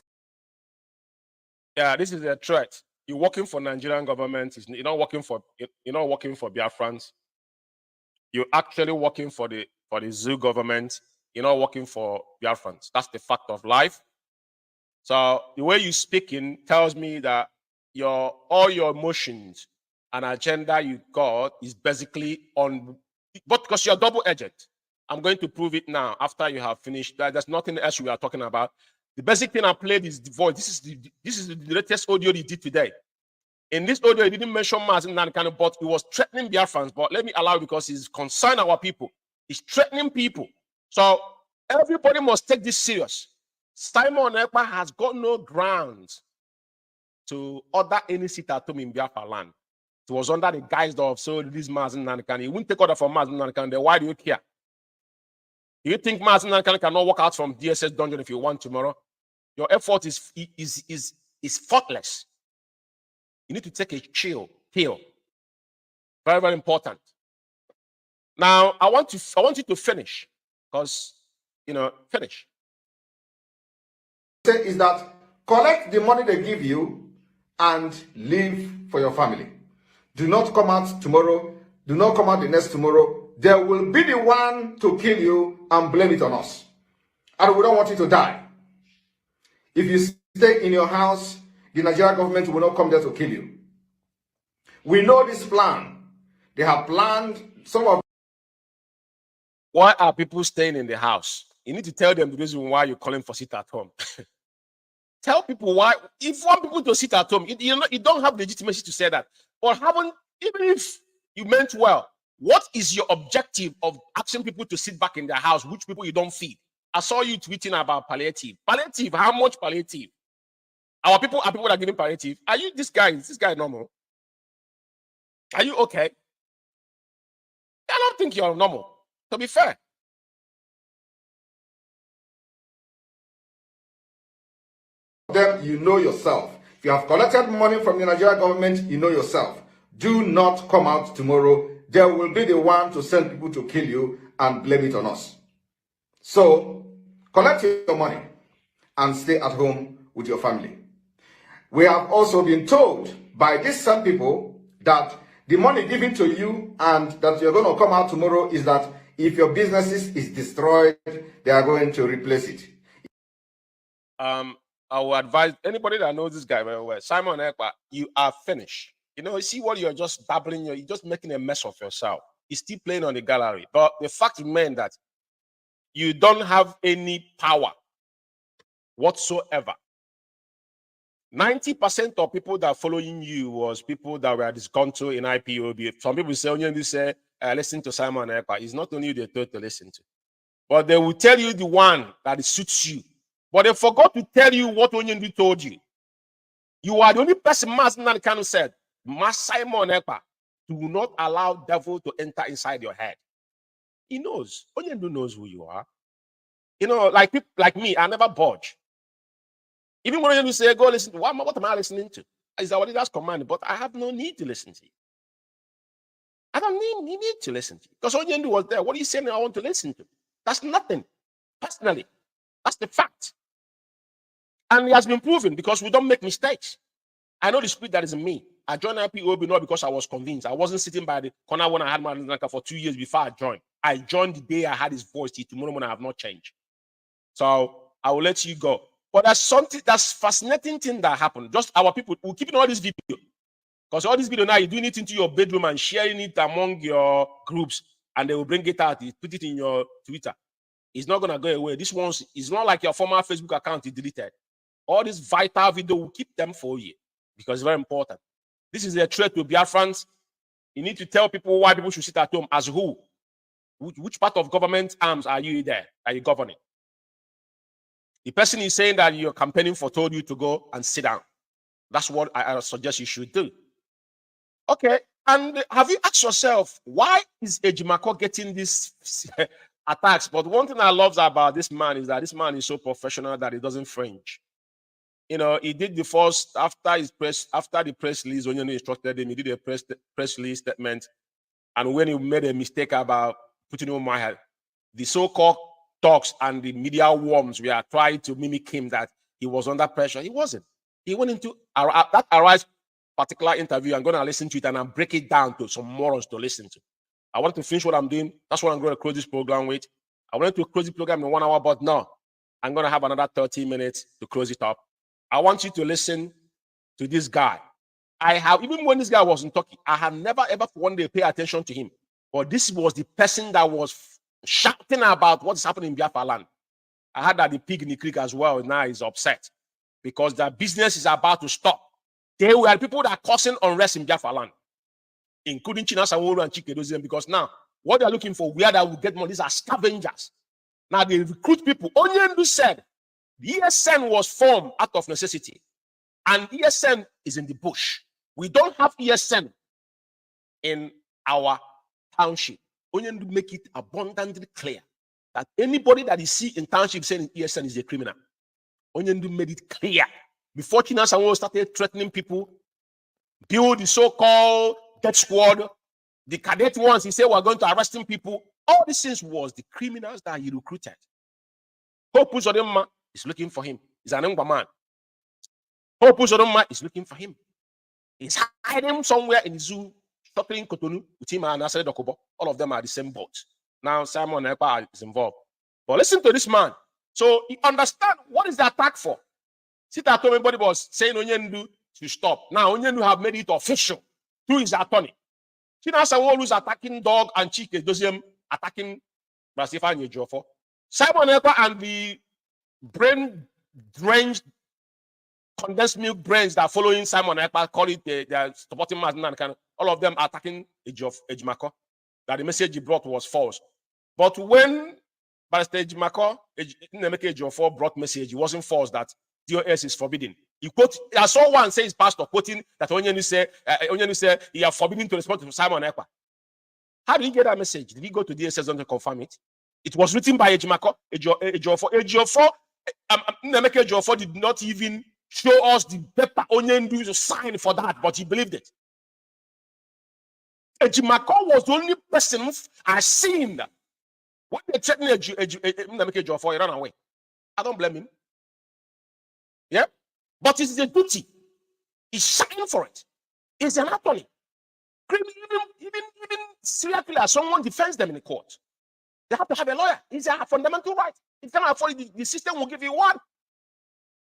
B: Yeah, this is a threat. You're working for Nigerian government. You're not working for Biafrans. You're actually working for the zoo government. You're not working for Biafrans. That's the fact of life. So the way you're speaking tells me that all your emotions and agenda you got is basically on, but because you're double-edged. I'm going to prove it now after you have finished. There's nothing else we are talking about. The basic thing I played is the voice. This is the latest audio he did today. In this audio, he didn't mention Mazi, but he was threatening Biafrans. But let me allow it because he's concerned our people. He's threatening people. So everybody must take this serious. Simon Ekpa has got no grounds to order any seat at home in Biafra land. It was under the guise of this Mazi. He wouldn't take order from Mazi. Then why do you care? Do you think Mazi cannot walk out from DSS dungeon if you want tomorrow? Your effort is faultless. You need to take a chill pill. Very, very important. Now, I want you to finish, because finish.
D: Is that collect the money they give you and live for your family. Do not come out tomorrow. Do not come out the next tomorrow. There will be the one to kill you and blame it on us. And we don't want you to die. If you stay in your house, the Nigerian government will not come there to kill you. We know this plan. They have planned some of.
B: Why are people staying in the house? You need to tell them the reason why you're calling for sit at home. Tell people why. If you want people to sit at home, you don't have legitimacy to say that. Or even if you meant well, what is your objective of asking people to sit back in their house, which people you don't feed? I saw you tweeting about palliative. Palliative, how much palliative? Our people are people that are giving palliative. Are you this guy? Is this guy normal? Are you okay? I don't think you're normal, to be fair.
D: Them, you know yourself. If you have collected money from the Nigerian government, you know yourself. Do not come out tomorrow. There will be the one to send people to kill you and blame it on us. So, collect your money. and stay at home with your family. We have also been told by these same people that the money given to you and that you're going to come out tomorrow is that if your businesses is destroyed, they are going to replace it.
B: I will advise anybody that knows this guy very well, Simon Ekpa, you are finished. You know, see what you're just babbling, you're just making a mess of yourself. He's still playing on the gallery. But the fact remains that you don't have any power whatsoever. 90% of people that are following you was people that were disgruntled in IPOB. Some people say, Nnamdi say, listen to Simon Ekpa. It's not only you they told to listen to, but they will tell you the one that suits you. But they forgot to tell you what Nnamdi told you. You are the only person Mazi Kanu said, Simon Ekpa, do not allow devil to enter inside your head. He knows. Nnamdi knows who you are. You know, like people like me, I never budge. Even when you say, go listen, what am I listening to? Is that what that's commanded? But I have no need to listen to you. I don't need to listen to you. Because Nnamdi was there. What are you saying I want to listen to? That's nothing. Personally. That's the fact. And it has been proven because we don't make mistakes. I know the spirit that is in me. I joined IPOB not because I was convinced. I wasn't sitting by the corner when I had my Nanka for 2 years before I joined. I joined the day I had his voice. Tomorrow when I have not changed. So I will let you go. But there's something that's fascinating thing that happened. Just our people will keep all this video. Because all this video now, you're doing it into your bedroom and sharing it among your groups, and they will bring it out, put it in your Twitter. It's not gonna go away. This one is not like your former Facebook account is deleted. All this vital video will keep them for you because it's very important. This is a threat to Biafrans. You need to tell people why people should sit at home. As who? Which part of government arms are you there? Are you governing? The person is saying that you're campaigning for told you to go and sit down. That's what I suggest you should do. Okay. And have you asked yourself, why is Ejimako getting these attacks? But one thing I love about this man is that this man is so professional that he doesn't fringe. You know, he did the first, after the press release, when you instructed him, he did a press release statement. And when he made a mistake about putting on my head, the so-called talks and the media worms we are trying to mimic him that he was under pressure. He wasn't. He went into that Arise particular interview. I'm going to listen to it and I'll break it down to some morons to listen to. I want to finish what I'm doing. That's what I'm going to close this program with. I wanted to close the program in 1 hour, but no, I'm going to have another 30 minutes to close it up. I want you to listen to this guy. Even when this guy was in Turkey, I have never ever for one day pay attention to him. But this was the person that was shouting about what's happening in Biafra land. I heard that the pig in the creek as well now is upset because their business is about to stop. They were people that are causing unrest in Biafra land, including China, Sanwo-Olu, and Chikedozie, because now what they're looking for, where they will get money, these are scavengers. Now they recruit people. Nnamdi said the ESN was formed out of necessity, and ESN is in the bush. We don't have ESN in our township. Nnamdi make it abundantly clear that anybody that is seen in township saying ESN is a criminal. Nnamdi made it clear before China Sanwo started threatening people, build the so-called death squad, the cadet ones. He said we're going to arresting people. All these things was the criminals that he recruited. Hope Uzodinma is looking for him. He's an Ngwa man. Hope Uzodinma is looking for him. He's hiding somewhere in the zoo, shuttling Kotonu with him and Asere Dokubo. All of them are the same boat. Now Simon Ekpa is involved. But listen to this man. So he understand what is the attack for. Sit at home, everybody was saying Nnamdi to stop. Now Nnamdi have made it official through his attorney. China Sanwo-Olu is attacking Dog and Chikedozie attacking Brasifa and Ejiofor. Simon Ekpa and the brain-drenched condensed milk brains that are following Simon Ekpa, call it they are supporting Mazi and all of them are attacking Ejimako. That the message he brought was false. But when Barrister Ejimako, Nnamdi Ejiofor brought message, it wasn't false that DOS is forbidden. He quote, I saw one say his pastor quoting that Nnamdi said he are forbidden to respond to Simon Ekpa. How did he get that message? Did he go to DSS to confirm it? It was written by Ejimako, Ejiofor. Nnamdi Ejiofor did not even show us the paper Nnamdi to sign for that, but he believed it. Ejimako was the only person I seen that when they threatened Nnamdi Ejiofor, he ran away. I don't blame him. Yeah? But it's a duty. He's shining for it. It's an attorney. Even serial killer, someone defends them in the court. They have to have a lawyer. It's a fundamental right. If you cannot afford it, the system will give you one.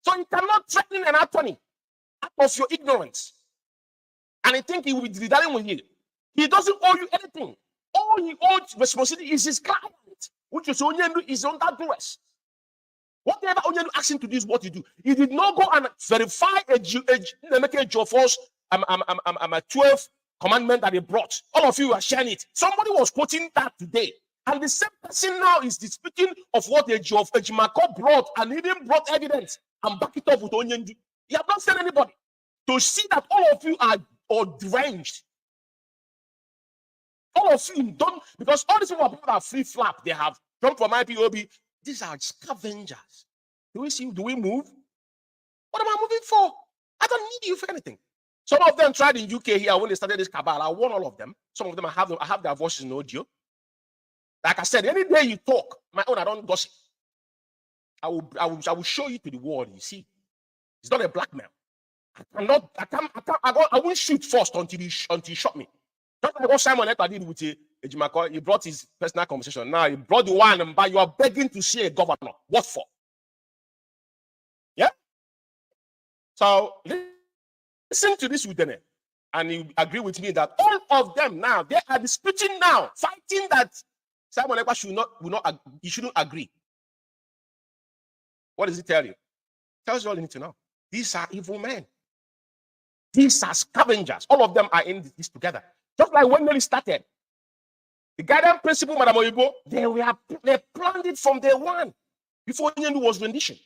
B: So you cannot threaten an attorney out of your ignorance. And I think he will be dealing with you. He doesn't owe you anything. All he owes responsibility is his client, which is Onyendu is under duress. Whatever Onyendu asks him to do is what you do. He did not go and verify a Geoforce 12 commandment that he brought. All of you are sharing it. Somebody was quoting that today. And the same person now is disputing of what a Ejimako brought and even brought evidence and back it up with Onyendu. You have not said anybody to see that all of you are deranged. All of you don't, because all these people that are free flap, they have come from IPOB. These are scavengers. Do we see? Do we move? What am I moving for? I don't need you for anything. Some of them tried in UK here when they started this cabal. I won all of them. Some of them I have their voices in audio. Like I said, any day you talk, my own, I don't gossip. I will show you to the world. You see, it's not a blackmail. I won't shoot first until you shot me. Just like what Simon Ekpa did with Ejimako, he brought his personal conversation. Now he brought the one, but you are begging to see a governor. What for? Yeah? So listen to this, Lieutenant, and you agree with me that all of them now, they are disputing now, fighting that Simon Ekpa shouldn't agree. What does it tell you? It tells you all you need to know. These are evil men. These are scavengers. All of them are in this together. Just like when they started. The guidance principle, Madam Oyibo, they planned it from day one. Before Onyendu was rendition.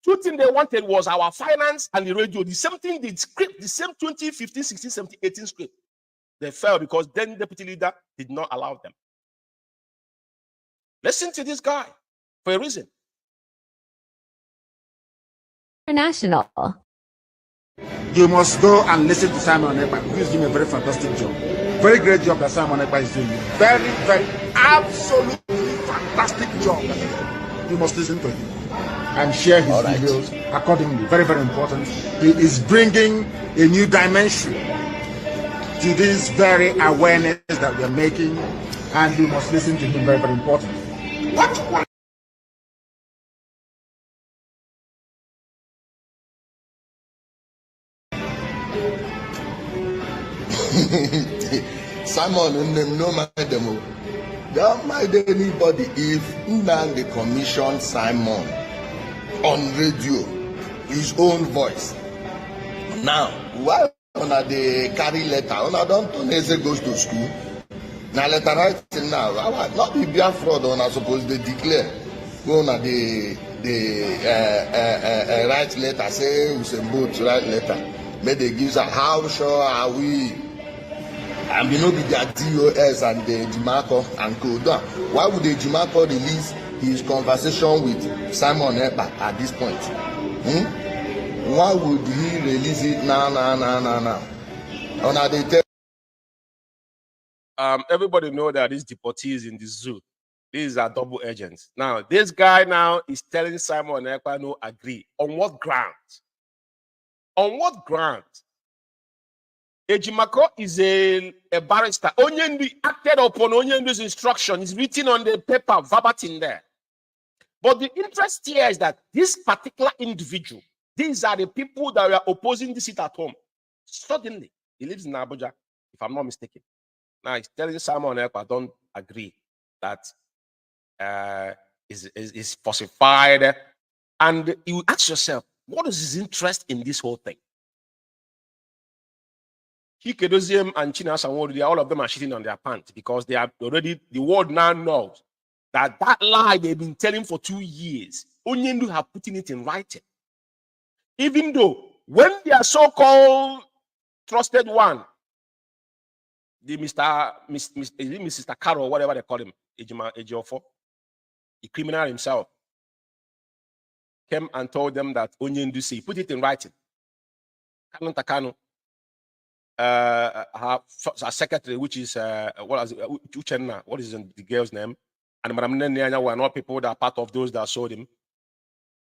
B: Two things they wanted was our finance and the radio. The same thing, the script, the same 2015, 16, 17, 18 script. They fell because then the deputy leader did not allow them. Listen to this guy for a reason.
C: International.
A: You must go and listen to Simon Ekpa. He's doing a very fantastic job. Very great job that Simon Ekpa is doing. Very, very, absolutely fantastic job. You must listen to him and share his videos accordingly. Very, very important. He is bringing a new dimension to this very awareness that we are making, and you must listen to him. Very, very important. What?
E: Simon, no mind them. Don't mind anybody if Nnamdi commissioned Simon on radio, his own voice. Now, why una they carry letter? Una don't turn goes to school. Now letter writing now. Not be Biafra una supposed to declare. Go on the write letter. Say we say both write letter. May they give us how sure are we? And we know the DOS and the Ejimako and Koda. Why would the Ejimako release his conversation with Simon Ekpa at this point? Why would he release it now?
B: Everybody know that these deportees in the zoo, these are double agents. Now, this guy now is telling Simon Ekpa no agree. On what grounds? On what grounds? Ejimako is a barrister. Onyendu acted upon Onyendu's instruction. It's written on the paper, verbatim there. But the interest here is that this particular individual, these are the people that were opposing the seat at home. Suddenly, he lives in Abuja, if I'm not mistaken. Now he's telling Simon Ekpa, don't agree that is falsified. And you ask yourself, what is his interest in this whole thing? Hikedoziem and China Sanwo, all of them are shitting on their pants because they are already, the world now knows that lie they've been telling for 2 years, Onyendu have putting it in writing. Even though when their so-called trusted one, the Mr. Carol, whatever they call him, Ejiofor, the criminal himself, came and told them that Onyendu say, put it in writing. Kanu, her secretary, which is what is the girl's name, and Madam Nenya were not people that are part of those that sold him.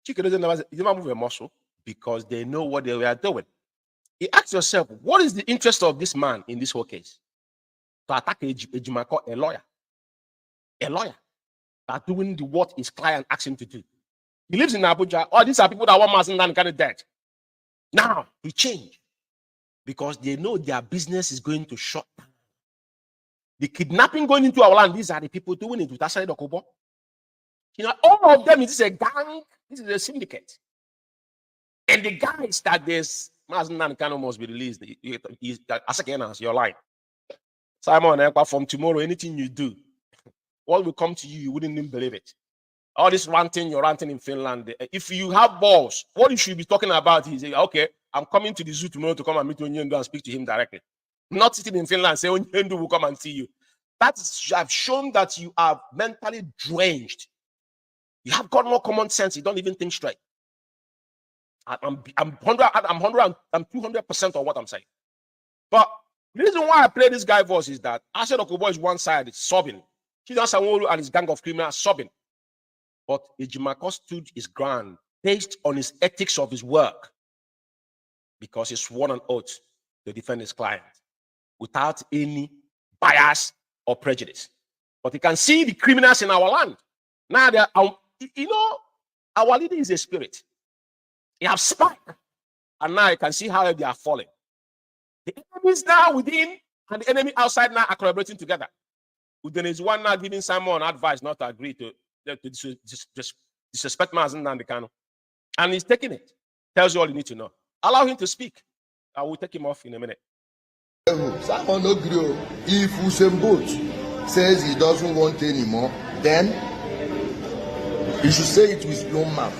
B: Chike doesn't never move a muscle because they know what they were doing. You ask yourself, what is the interest of this man in this whole case? To attack Ejimako, a lawyer that doing what his client asked him to do. He lives in Abuja. Oh, these are people that want Mazi Nnamdi dead. Now he changed because they know their business is going to shut down. The kidnapping going into our land, these are the people doing it with Asari Dokubo. You know, all of them is a gang, this is a syndicate. And the guys that there's Mazi Nnamdi must be released. As again, your line. Simon, from tomorrow, anything you do, what will come to you, you wouldn't even believe it. All this ranting, you're ranting in Finland. If you have balls, what you should be talking about is, okay, I'm coming to the zoo tomorrow to come and meet Onyendu and speak to him directly. Not sitting in Finland and say Onyendu will come and see you. That have shown that you are mentally drenched. You have got more common sense. You don't even think straight. I'm 200% on what I'm saying. But the reason why I play this guy voice is that Asher Okubo is one side, it's sobbing. Chidan Sanwo-Olu and his gang of criminals sobbing. But Ejimako stood his ground based on his ethics of his work because he swore an oath to defend his client without any bias or prejudice. But you can see the criminals in our land. Now, you know, our leader is a spirit. He has spiked. And now you can see how they are falling. The enemies now within and the enemy outside now are collaborating together. There is one now giving Simon advice not to agree to disrespect Mazi Nnamdi. And he's taking it. Tells you all you need to know. Allow him to speak. I will take him off in a minute.
E: Simon Ogrio, if Usain Bolt says he doesn't want anymore, then he should say it with his own mouth.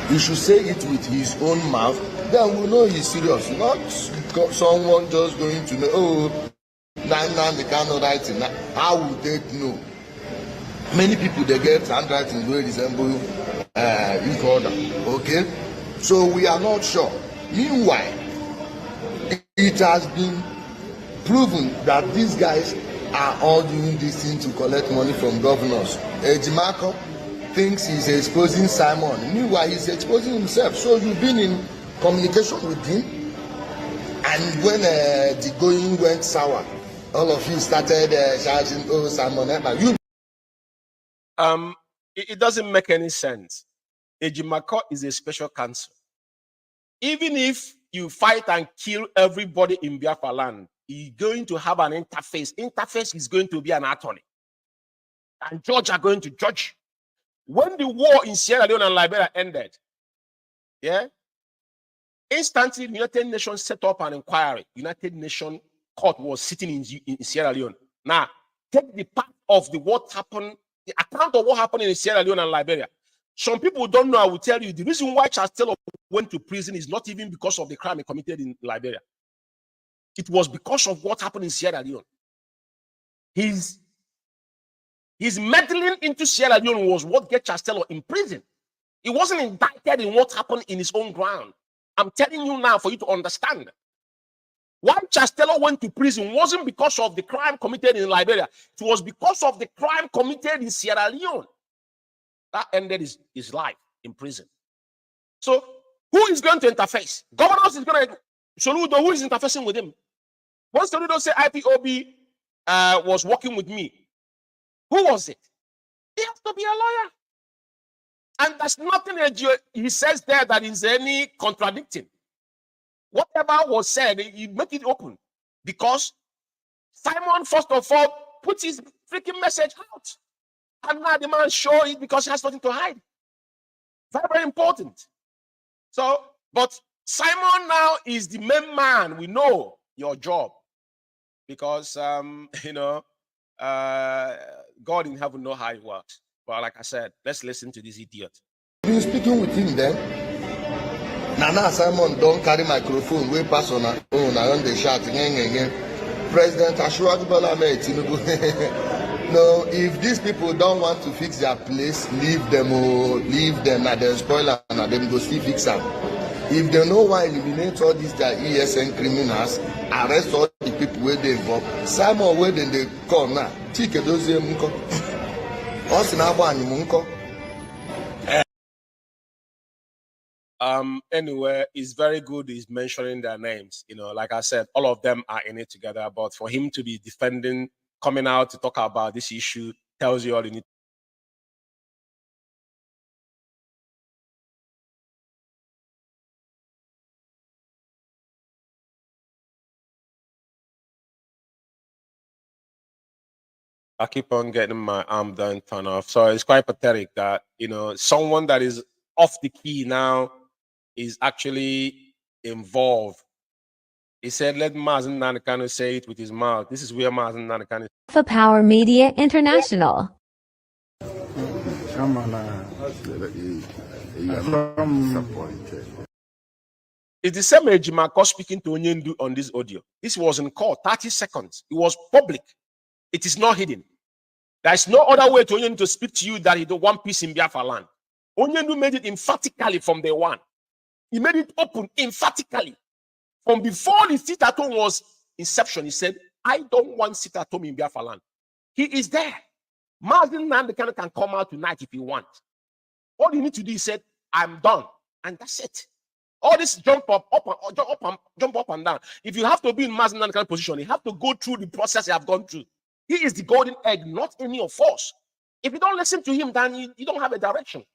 E: He should say it with his own mouth. Then we'll know he's serious. Not someone just going to know, oh, Nnamdi cannot write it. How would they know? Many people, they get handwriting where resemble Incorruptible. Okay? So we are not sure. Meanwhile, it has been proven that these guys are all doing this thing to collect money from governors. Ejimako thinks he's exposing Simon. Meanwhile, he's exposing himself. So you've been in communication with him. And when the going went sour, all of you started shouting, oh, Simon,
B: it doesn't make any sense. Ejimako is a special counsel. Even if you fight and kill everybody in Biafra land, you're going to have an interface. Interface is going to be an attorney. And judges are going to judge. When the war in Sierra Leone and Liberia ended, yeah, instantly the United Nations set up an inquiry. United Nations court was sitting in Sierra Leone. Now, take the part of what happened, the account of what happened in Sierra Leone and Liberia. Some people don't know. I will tell you the reason why Charles Taylor went to prison is not even because of the crime he committed in Liberia. It was because of what happened in Sierra Leone. His meddling into Sierra Leone was what get Charles Taylor in prison. He wasn't indicted in what happened in his own ground. I'm telling you now for you to understand. Why Charles Taylor went to prison wasn't because of the crime committed in Liberia. It was because of the crime committed in Sierra Leone. That ended his life in prison. So who is going to interface? Governors is going to Soludo, who is interfacing with him? Once Soludo said IPOB was working with me, who was it? He has to be a lawyer. And there's nothing he says there that is any contradicting. Whatever was said, you make it open. Because Simon, first of all, put his freaking message out. And now the man show it because he has nothing to hide. Very, very important. So, but Simon now is the main man. We know your job. Because, you know, God in heaven knows how it works. But like I said, let's listen to this idiot.
E: Been speaking with him then. Now Simon don't carry microphone. We pass on our own. I the shot. President Ashwadu made Tinubu. No, if these people don't want to fix their place, leave them. Leave them. Now they spoil and them go still fix them. If they know why eliminate all these their ESN criminals, arrest all the people where they involved. Simon where then they come now. Chike those munko. Us na munko.
B: anyway, it's very good he's mentioning their names. You know, like I said, all of them are in it together. But for him to be defending, coming out to talk about this issue, tells you all you need. I keep on getting my arm done turn off. So it's quite pathetic that, you know, someone that is off the key now is actually involved. He said, let Mazi Nnamdi say it with his mouth. This is where Mazi Nnamdi.
C: Alpha Power Media International.
B: It's the same Ejimako speaking to Onyendu on this audio. This was in court, 30 seconds. It was public. It is not hidden. There is no other way to Onyendu to speak to you that he do one piece in Biafra land. Onyendu made it emphatically from day one. He made it open emphatically. From before the sit at home was inception, he said, I don't want sit at home in Biafra land. He is there. Mazi Nnamdi can come out tonight if he wants. All you need to do is say, I'm done. And that's it. All this jump up and down. If you have to be in Mazi Nnamdi position, you have to go through the process you have gone through. He is the golden egg, not any of us. If you don't listen to him, then you don't have a direction.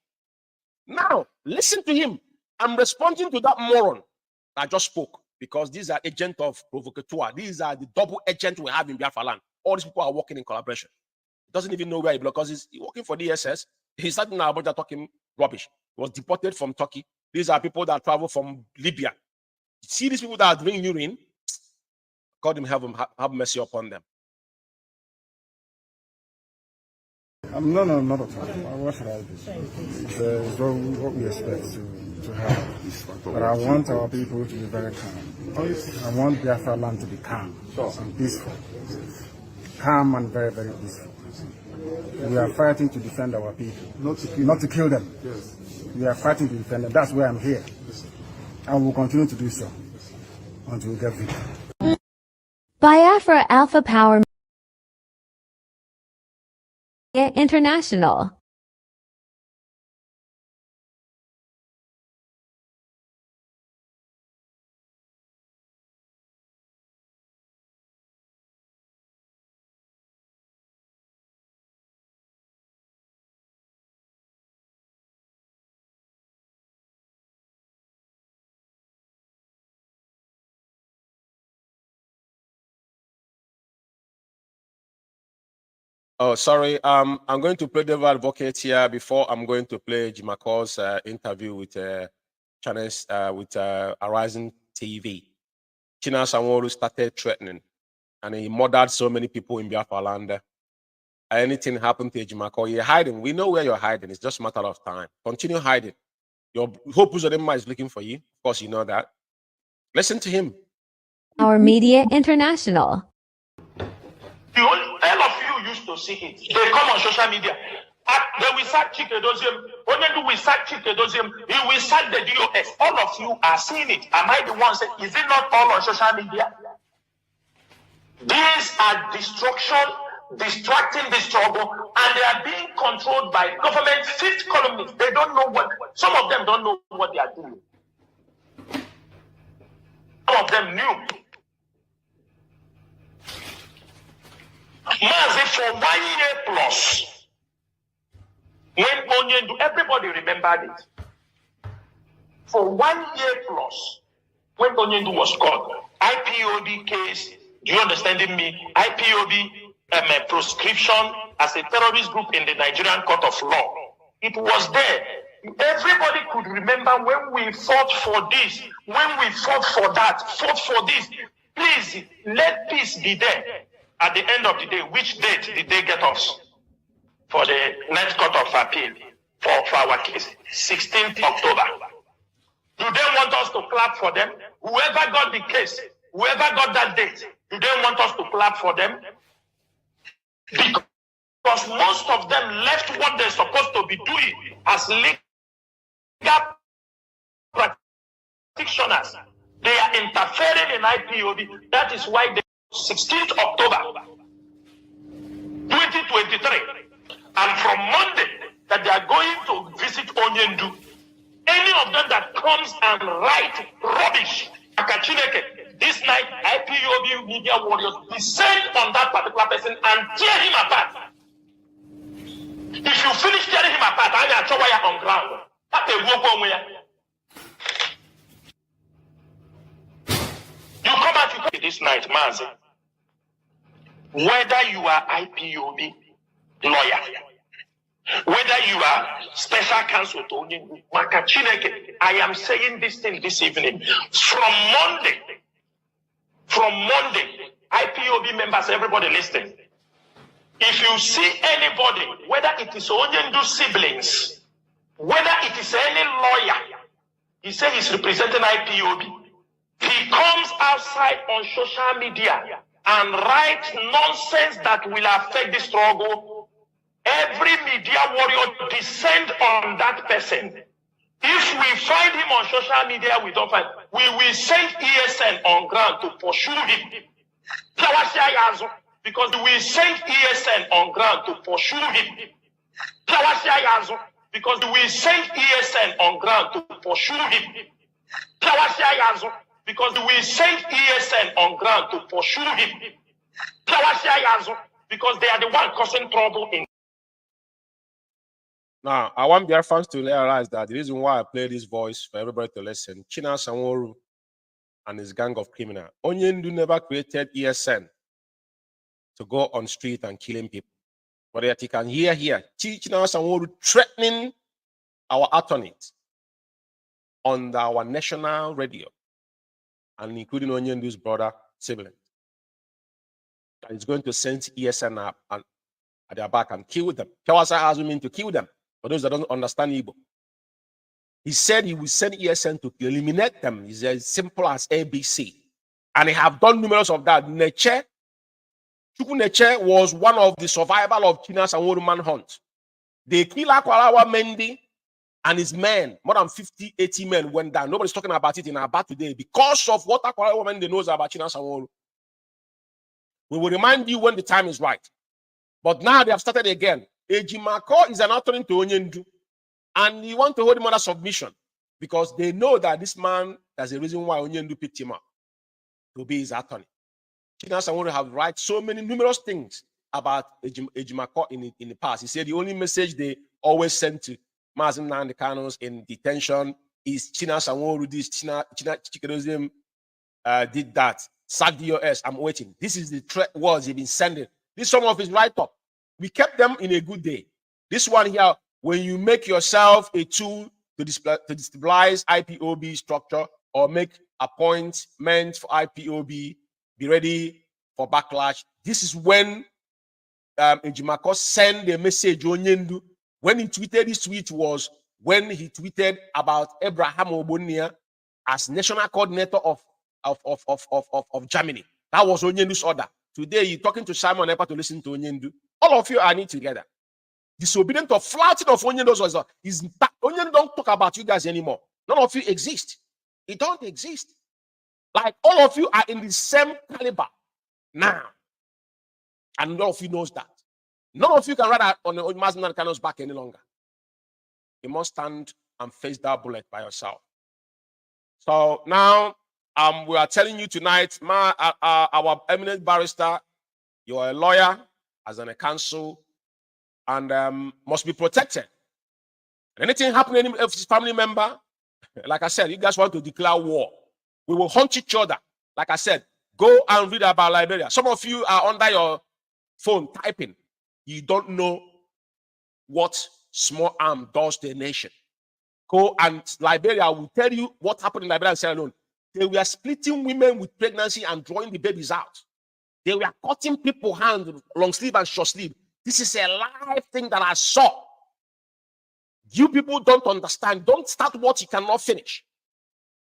B: Now, listen to him. I'm responding to that moron that just spoke, because these are agents of provocateur. These are the double agents we have in Biafra land. All these people are working in collaboration. He doesn't even know where he belongs, because he's working for the SS. He's starting now about talking rubbish. He was deported from Turkey. These are people that travel from Libya. You see these people that are drinking urine? God in heaven have mercy upon them.
F: No, not at all. What should I do? It's what we expect to have. But I want our people to be very calm. I want Biafra land to be calm and peaceful. Calm and very, very peaceful. We are fighting to defend our people, not to kill them. Yes. We are fighting to defend them. That's why I'm here. And we'll continue to do so until we get victory.
C: Biafra Alpha Power Media International.
B: Oh, sorry. I'm going to play Devil Advocate here before I'm going to play Jimako's interview with channels with Horizon TV. China Sanwo-Olu started threatening, and he murdered so many people in Biafra land. Anything happened to Jimako, you're hiding. We know where you're hiding. It's just a matter of time. Continue hiding. Your Hope Uzodinma is looking for you. Of course, you know that. Listen to him.
C: Our Media International.
G: All of you used to see it. They come on social media. They will sack Chikedozium. Only we sack Chikedozium. He will sack the DOS. All of you are seeing it. Am I the one saying, is it not all on social media? These are destruction, distracting the struggle, and they are being controlled by government fifth columnists. They don't know what, some of them don't know what they are doing. Some of them knew. Mazi, for 1 year plus, when Onyendu, everybody remembered it. For 1 year plus, when Onyendu was caught, IPOB case, do you understand me? IPOB proscription as a terrorist group in the Nigerian Court of Law. It was there. Everybody could remember when we fought for this, when we fought for that, fought for this. Please, let peace be there. At the end of the day, which date did they get us for the next court of appeal for our case? 16th October. Do they want us to clap for them? Whoever got the case, whoever got that date, do they want us to clap for them? Because most of them left what they're supposed to be doing as legal practitioners. They are interfering in IPOB. That is why they 16th October 2023, and from Monday that they are going to visit Onyendu, any of them that comes and write rubbish, this night IPOB media warriors descend on that particular person and tear him apart. If you finish tearing him apart, I will throw you on ground. You come out this night, Mazi. Whether you are IPOB lawyer, whether you are special counsel to I am saying this thing this evening. From Monday, IPOB members, everybody listening. If you see anybody, whether it is Onyendu siblings, whether it is any lawyer, he says he's representing IPOB. He comes outside on social media and writes nonsense that will affect the struggle. Every media warrior descend on that person. If we find him on social media, we don't find. We will send ESN on ground to pursue him. Because we send ESN on ground to pursue him. Because we send ESN on ground to pursue him. Because we send ESN on ground to pursue him. Because they are the one causing trouble in.
B: Now, I want their fans to realize that the reason why I play this voice for everybody to listen, China Sanworu and his gang of criminals. Onyendu never created ESN to go on street and killing people. But yet you can hear here, China Sanworu threatening our attorneys on our national radio, and including Onyendu's brother, sibling. That is going to send ESN up and at their back and kill them. Kawasa has mean to kill them. For those that don't understand Igbo, he said he will send ESN to eliminate them. It's as simple as ABC. And he have done numerous of that. Chukwu Neche was one of the survival of China's and Woru manhunt. They killed Akwalawa Mendy and his men. More than 50, 80 men went down. Nobody's talking about it in Aba today because of what Akwalawa Mendy knows about China's and Woru. We will remind you when the time is right. But now they have started again. Ejimako is an attorney to Onyendu, and he want to hold him under submission because they know that this man, there's a reason why Onyendu picked him up to be his attorney. Chinas and Onyendu have write so many numerous things about Ejimako in the past. He said the only message they always send to Mazi Nnamdi Kanu's in detention is Chinas and Onyendu this, Chikedosim did that. Sack DOS, I'm waiting. This is the threat words he's been sending. This is some of his write-up. We kept them in a good day. This one here, when you make yourself a tool to destabilize IPOB structure or make appointments for IPOB, be ready for backlash. This is when Ejimako sent a message on Onyendu. When he tweeted this tweet was when he tweeted about Abraham Obonia as national coordinator of Germany. That was Onyendu's order. Today, you're talking to Simon Epa to listen to Onyendu. All of you are in together. Disobedient or flouting of Onyendu's order is Onyendu don't talk about you guys anymore. None of you exist. It don't exist. Like all of you are in the same caliber now. And none of you knows that. None of you can ride on the Mazi Nnamdi Kanu's back any longer. You must stand and face that bullet by yourself. So now, we are telling you tonight, our eminent barrister, you are a lawyer, as in a counsel, and must be protected. And anything happening to his family member, like I said, you guys want to declare war. We will hunt each other. Like I said, go and read about Liberia. Some of you are under your phone typing. You don't know what small arm does to a nation. Go and Liberia will tell you what happened in Liberia and Sierra Leone. They were splitting women with pregnancy and drawing the babies out. They were cutting people's hands, long sleeve and short sleeve. This is a live thing that I saw. You people don't understand. Don't start what you cannot finish.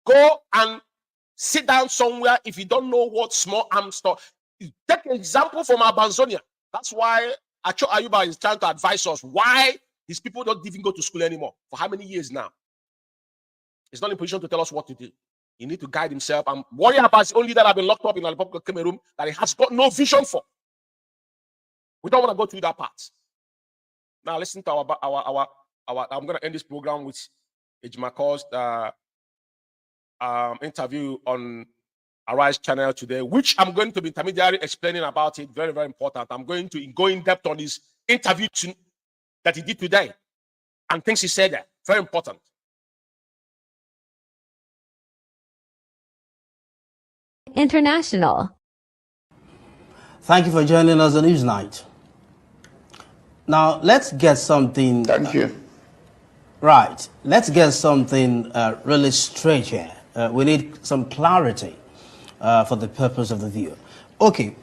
B: Go and sit down somewhere if you don't know what small arms stuff. Take an example from Abanzonia. That's why Acho Ayuba is trying to advise us why these people don't even go to school anymore. For how many years now? He's not in position to tell us what to do. He needs to guide himself and worry about his own leader that have been locked up in the Republic of Cameroon that he has got no vision for. We don't want to go through that part. Now listen to our I'm going to end this program with Ejmako's interview on Arise channel today, which I'm going to be intermediary explaining about it. Very, very important. I'm going to go in depth on his interview that he did today and things he said there. Very important.
C: International.
H: Thank you for joining us on Newsnight. Now, let's get something...
E: Thank you.
H: Right. Let's get something really straight here. We need some clarity for the purpose of the viewer. Okay.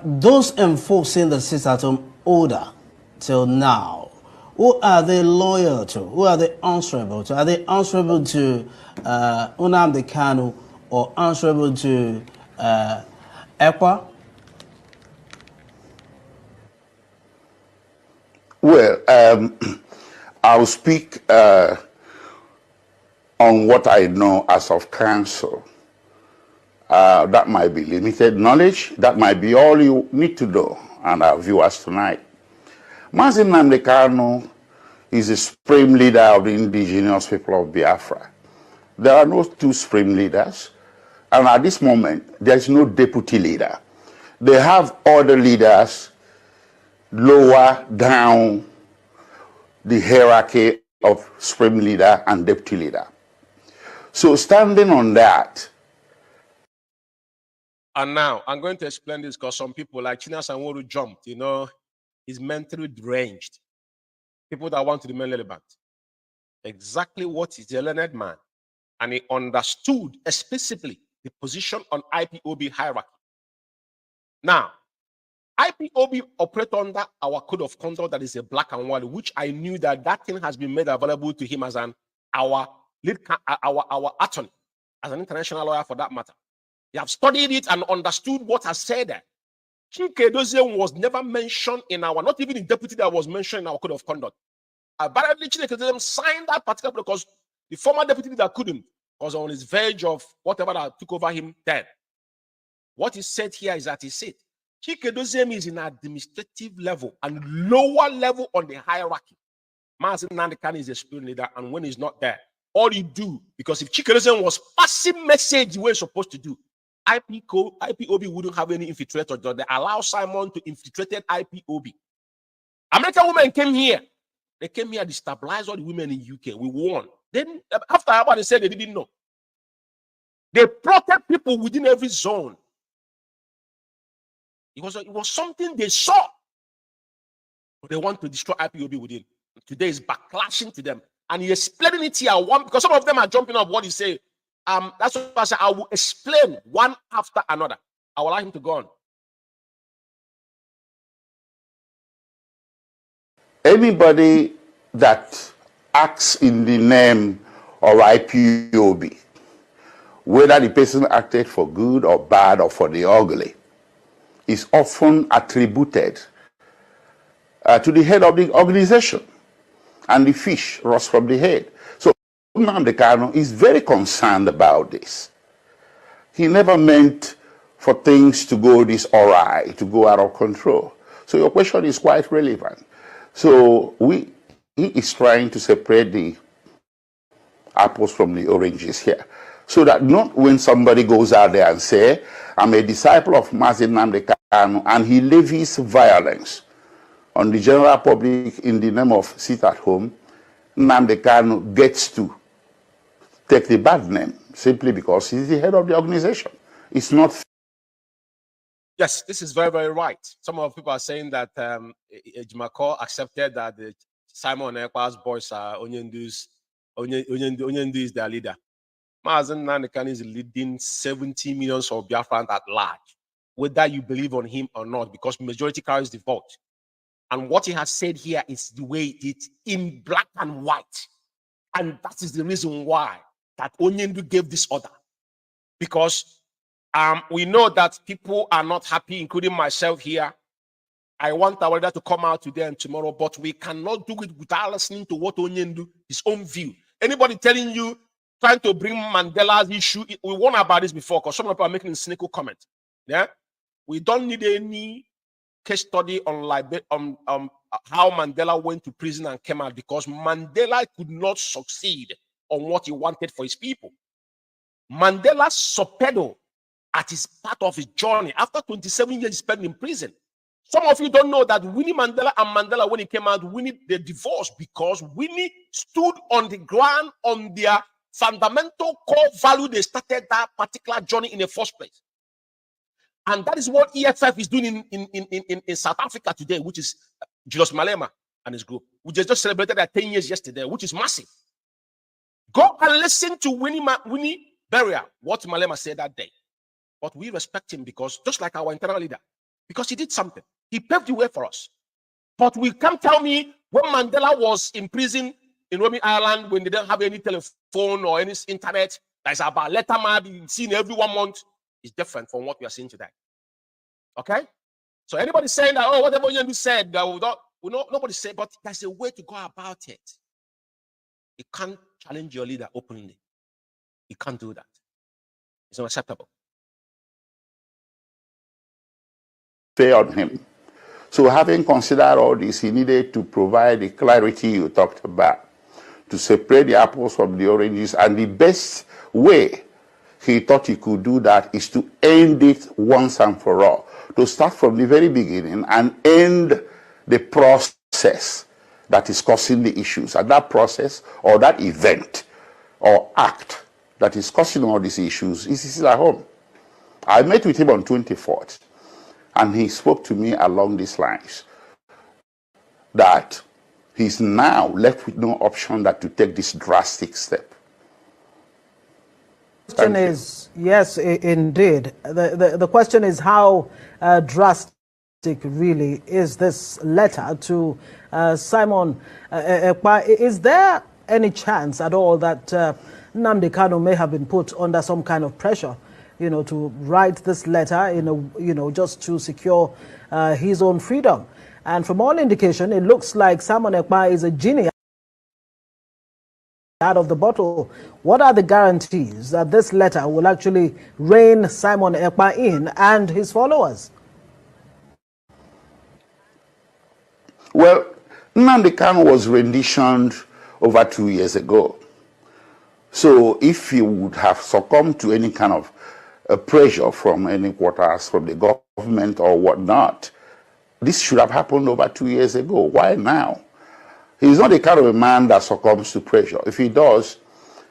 H: Those enforcing the sit-at-home order till now, who are they loyal to? Who are they answerable to? Are they answerable to Nnamdi Kanu or answerable to ECWA?
E: Well, I'll speak on what I know as of counsel. That might be limited knowledge. That might be all you need to know, and our viewers tonight. Mazi Nnamdi Kanu is the supreme leader of the indigenous people of Biafra. There are no two supreme leaders, and at this moment, there is no deputy leader. They have other leaders lower down the hierarchy of supreme leader and deputy leader. So standing on that.
B: And now I'm going to explain this because some people like China Sanworu jumped, you know, he's mentally deranged. People that want to remain relevant. Exactly what is a learned man. And he understood explicitly the position on IPOB hierarchy. Now, IPOB operate under our code of conduct that is a black and white, which I knew that thing has been made available to him as our attorney, as an international lawyer for that matter. They have studied it and understood what has said there. Chike Edozie was never mentioned in our, not even in deputy that was mentioned in our code of conduct. Apparently, Chike Edozie signed that particular because the former deputy that couldn't, was on his verge of whatever that took over him then. What he said here is that he said, Chike Edozie is in administrative level and lower level on the hierarchy. Mazi Nnamdi Kanu is a spirit leader, and when he's not there, all you do, because if Chike Edozie was passing message the way it's supposed to do, IPOB wouldn't have any infiltrator. They allow Simon to infiltrate IPOB. American women came here. They came here to stabilize all the women in UK. We won. Then after they said they didn't know. They protect people within every zone. It was something they saw. But they want to destroy IPOB within. Today is backlashing to them. And he's explaining it here one because some of them are jumping up what he say. That's what I said. I will explain one after another. I will allow him to go on.
E: Anybody that acts in the name of IPOB, whether the person acted for good or bad or for the ugly, is often attributed to the head of the organization, and the fish rots from the head. So Nnamdi Kanu is very concerned about this. He never meant for things to go this awry, to go out of control. So your question is quite relevant. So he is trying to separate the apples from the oranges here. So that not when somebody goes out there and say, I'm a disciple of Mazi Nnamdi Kanu, and he levies violence on the general public in the name of sit at home, Nnamdi Kanu gets to take the bad name simply because he's the head of the organization. It's not.
B: Yes, this is very, very right. Some of the people are saying that Ejimako accepted that the Simon Ekwa's boys are Onyendu is their leader. Mazi Nnamdi Kanu is leading 70 million of Biafrans at large, whether you believe on him or not, because majority carries the vote. And what he has said here is the way it's in black and white. And that is the reason why that Onyendu gave this order. Because we know that people are not happy, including myself here. I want our leader to come out today and tomorrow, but we cannot do it without listening to what Onyendu, his own view. Anybody telling you, trying to bring Mandela's issue, we warned about this before, because some people are making a cynical comment. Yeah, we don't need any case study on how Mandela went to prison and came out, because Mandela could not succeed on what he wanted for his people. Mandela subpedo at his part of his journey after 27 years spent in prison. Some of you don't know that Winnie Mandela and Mandela, when he came out, Winnie, they divorced because Winnie stood on the ground on their fundamental core value. They started that particular journey in the first place. And that is what EFF is doing in South Africa today, which is Julius Malema and his group, which just celebrated their 10 years yesterday, which is massive. Go and listen to Winnie Beria, what Malema said that day. But we respect him because, just like our internal leader, because he did something. He paved the way for us. But we can't tell me when Mandela was in prison in Romy Island, when they didn't have any telephone or any internet, that's about letterman being seen every 1 month, is different from what we are seeing today. Okay? So anybody saying that, oh, whatever you said, nobody said, but there's a way to go about it. You can't challenge your leader openly. You can't do that. It's unacceptable.
I: On him. So having considered all this, he needed to provide the clarity you talked about, to separate the apples from the oranges, and the best way he thought he could do that is to end it once and for all, to start from the very beginning and end the process that is causing the issues. And that process or that event or act that is causing all these issues is at home. I met with him on 24th. And he spoke to me along these lines, that he's now left with no option but to take this drastic step.
J: The question is, yes, indeed. The question is how drastic really is this letter to Simon Ekpa? Is there any chance at all that Nnamdi Kanu may have been put under some kind of pressure, you know, to write this letter, just to secure his own freedom? And from all indication, it looks like Simon Ekpa is a genie out of the bottle. What are the guarantees that this letter will actually rein Simon Ekpa in and his followers?
I: Well, Nnamdi Kanu was renditioned over 2 years ago. So if he would have succumbed to any kind of pressure from any quarters, from the government or whatnot, this should have happened over 2 years ago. Why now? He's not the kind of a man that succumbs to pressure. If he does,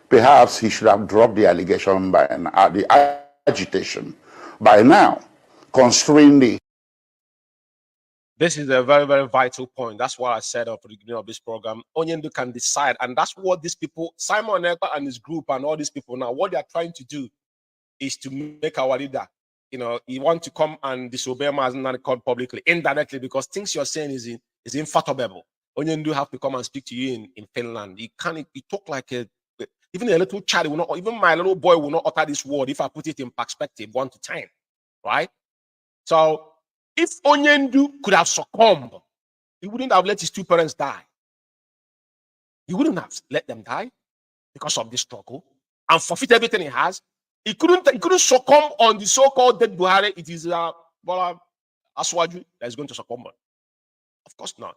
I: perhaps he should have dropped the allegation by the agitation by now, constrain the.
B: This is a very, very vital point. That's what I said at the beginning of this program. Onyendu can decide, and that's what these people, Simon Ekpa and his group and all these people now, what they are trying to do is to make our leader, he want to come and disobey Mazi and call publicly, indirectly, because things you're saying is infallible. Onyendu have to come and speak to you in Finland. He talk like even a little child will not, even my little boy will not utter this word if I put it in perspective 1 to 10, right? So if Onyendu could have succumbed, he wouldn't have let his 2 parents die. He wouldn't have let them die because of this struggle and forfeit everything he has. He couldn't succumb on the so-called dead Buhari. It is Bola Aswaju that is going to succumb on. Of course not.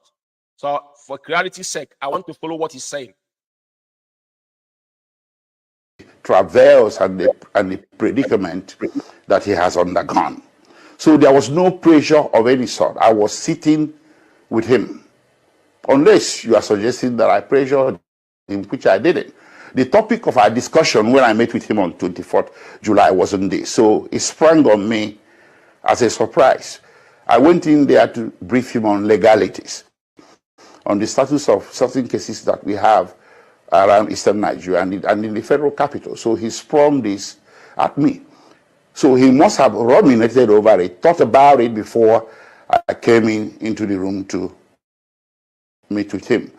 B: So for clarity's sake, I want to follow what he's saying.
I: Travails and the predicament that he has undergone. So there was no pressure of any sort. I was sitting with him. Unless you are suggesting that I pressured him, which I didn't. The topic of our discussion when I met with him on 24th July wasn't this. So it sprang on me as a surprise. I went in there to brief him on legalities, on the status of certain cases that we have around Eastern Nigeria and in the federal capital. So he sprung this at me. So he must have ruminated over it, thought about it before I came into the room to meet with him.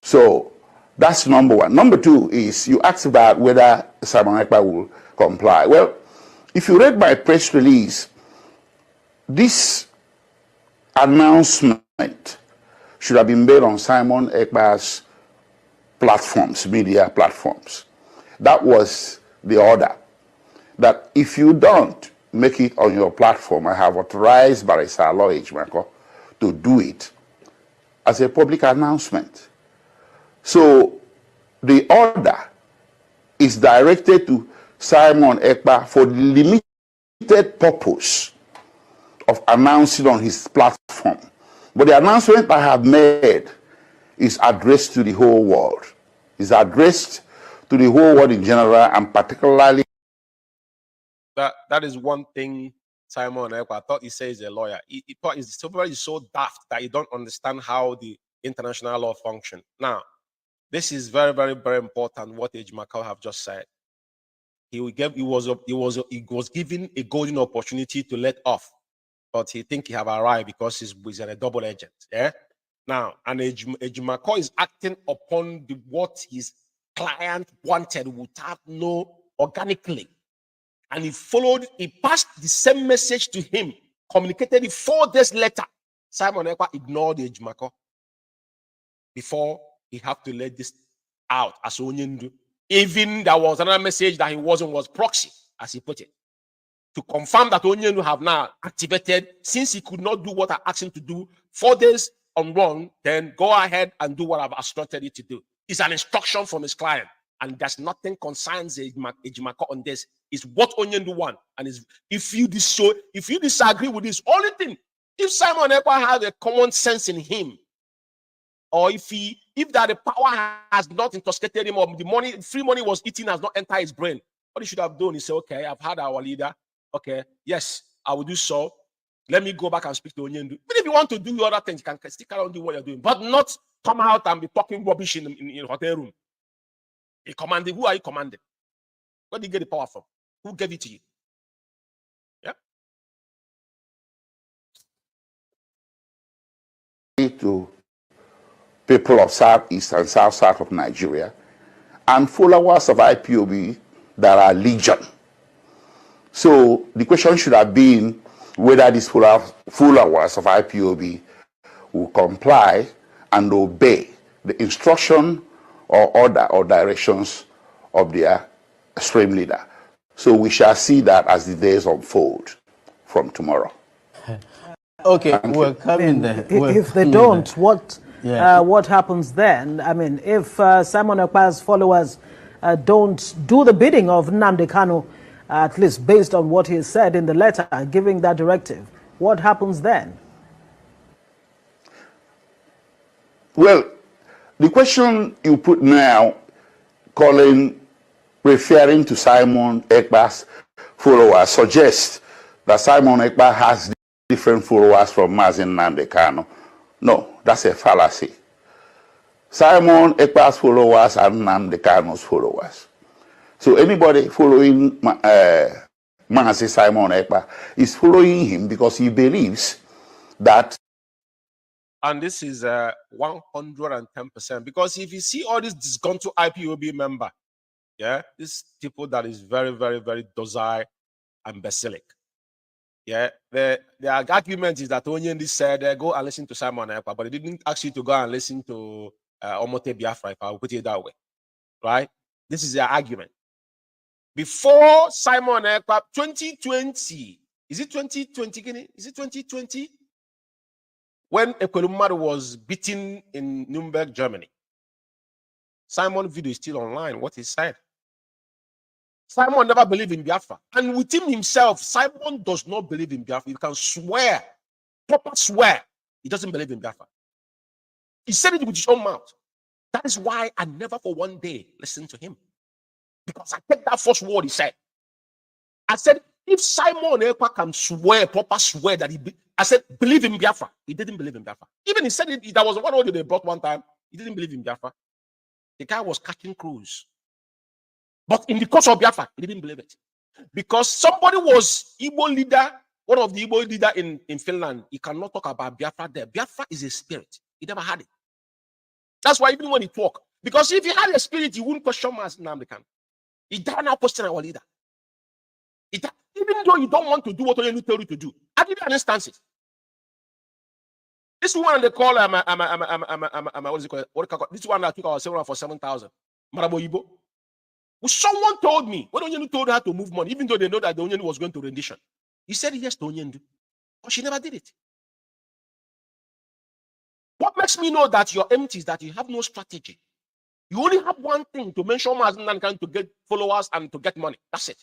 I: So that's number one. Number two is you asked about whether Simon Ekpa will comply. Well, if you read my press release, this announcement should have been made on Simon Ekpa's platforms, media platforms. That was the order. That if you don't make it on your platform, I have authorized Barrister Aloy Ejimako to do it as a public announcement. So the order is directed to Simon Ekpa for the limited purpose of announcing on his platform. But the announcement I have made is addressed to the whole world. It's addressed to the whole world in general, and particularly.
B: That is one thing Simon Ekpa, I thought he says he's a lawyer. He thought he's so daft that he don't understand how the international law function. Now, this is very, very, very important what Ejimaka have just said. He was given a golden opportunity to let off, but he think he have arrived because he's a double agent. Yeah. Now, and Ejimaka is acting upon what his client wanted without no organically. And he passed the same message to him, communicated it 4 days later. Simon Ekpa ignored Ejimaka before he had to let this out as Onyendu. Even there was another message that he was proxy, as he put it, to confirm that Onyendu have now activated, since he could not do what I asked him to do 4 days on run, then go ahead and do what I've instructed you to do. It's an instruction from his client. And there's nothing concerns Ejimaka on this. It's what Onyendu want. And if you disagree with this, only thing, if Simon Ekpa has a common sense in him, or if that the power has not intoxicated him, or the free money was eating has not entered his brain, what he should have done is say, okay, I've had our leader. Okay, yes, I will do so. Let me go back and speak to Onyendu. But if you want to do other things, you can stick around and do what you're doing, but not come out and be talking rubbish in the hotel room. He commanded. Who are you commanding? Where did you get the power from? Who gave it to you? Yeah.
I: To people of Southeast and South of Nigeria and followers of IPOB that are legion. So the question should have been whether these followers of IPOB will comply and obey the instruction or order or directions of their extreme leader. So we shall see that as the days unfold from tomorrow.
H: Okay, we're coming there.
J: If they don't, what happens then? I mean, if Simon Ekpa's followers don't do the bidding of Nnamdi Kanu, at least based on what he said in the letter giving that directive, what happens then?
I: Well, the question you put now, referring to Simon Ekpa's followers, suggests that Simon Ekpa has different followers from Mazi Nnamdi Kanu. No, that's a fallacy. Simon Ekpa's followers are Nnamdi Kanu's followers. So anybody following Mazi Simon Ekpa is following him because he believes that.
B: And this is 110%, because if you see all this disgruntled IPOB member, yeah, these people that is very, very, very docile and basilic. Yeah, the argument is that Onyendi said, go and listen to Simon Ekpa, but he didn't ask you to go and listen to Omote Biafra, if I will put it that way. Right? This is their argument. Before Simon Ekpa, 2020, is it 2020? Is it 2020? When EKECHUKWU was beaten in Nuremberg, Germany, Simon's video is still online, what he said. Simon never believed in Biafra. And within himself, Simon does not believe in Biafra. You can swear, proper swear, he doesn't believe in Biafra. He said it with his own mouth. That is why I never for one day listened to him. Because I take that first word he said. I said, if Simon Ekpa can swear, proper swear that I said, believe in Biafra. He didn't believe in Biafra. Even he said it, that was one audio they brought one time. He didn't believe in Biafra. The guy was catching crews. But in the course of Biafra, he didn't believe it. Because somebody was Igbo leader, one of the Igbo leader in Finland. He cannot talk about Biafra there. Biafra is a spirit. He never had it. That's why even when he talk, because if he had a spirit, he wouldn't question Nnamdi Kanu. He dare now question our leader. Even though you don't want to do what Onyendu tell you to do. I'll give you an instance. This one they call what is it called? This one that took our 7 for 7,000. Maraboyibo. Someone told me when Onyendu told her to move money, even though they know that the Onyendu was going to rendition, he said yes to Onyendu, but she never did it. What makes me know that you're empty is that you have no strategy. You only have one thing to mention Mazi Nnamdi to get followers and to get money. That's it.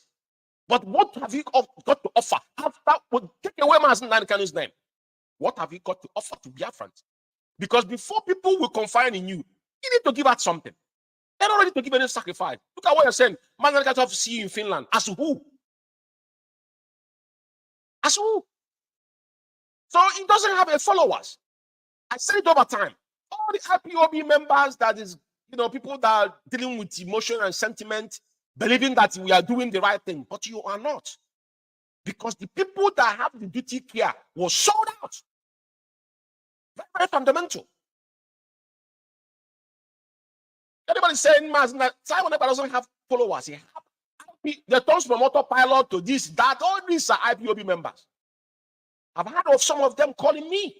B: But what have you got to offer? After we take away Mazi Nnamdi's name, what have you got to offer to Biafrans? Because before people will confide in you, you need to give out something. They're not ready to give any sacrifice. Look at what you're saying. Mazi Nnamdi have to see you in Finland. As who? As who? So he doesn't have a followers. I said it over time. All the IPOB members, that is, people that are dealing with emotion and sentiment, believing that we are doing the right thing, but you are not. Because the people that have the duty care was sold out. Very, very fundamental. Anybody saying that Simon Ekpa doesn't have followers? He have the turns from autopilot to this, that, all these are IPOB members. I've heard of some of them calling me.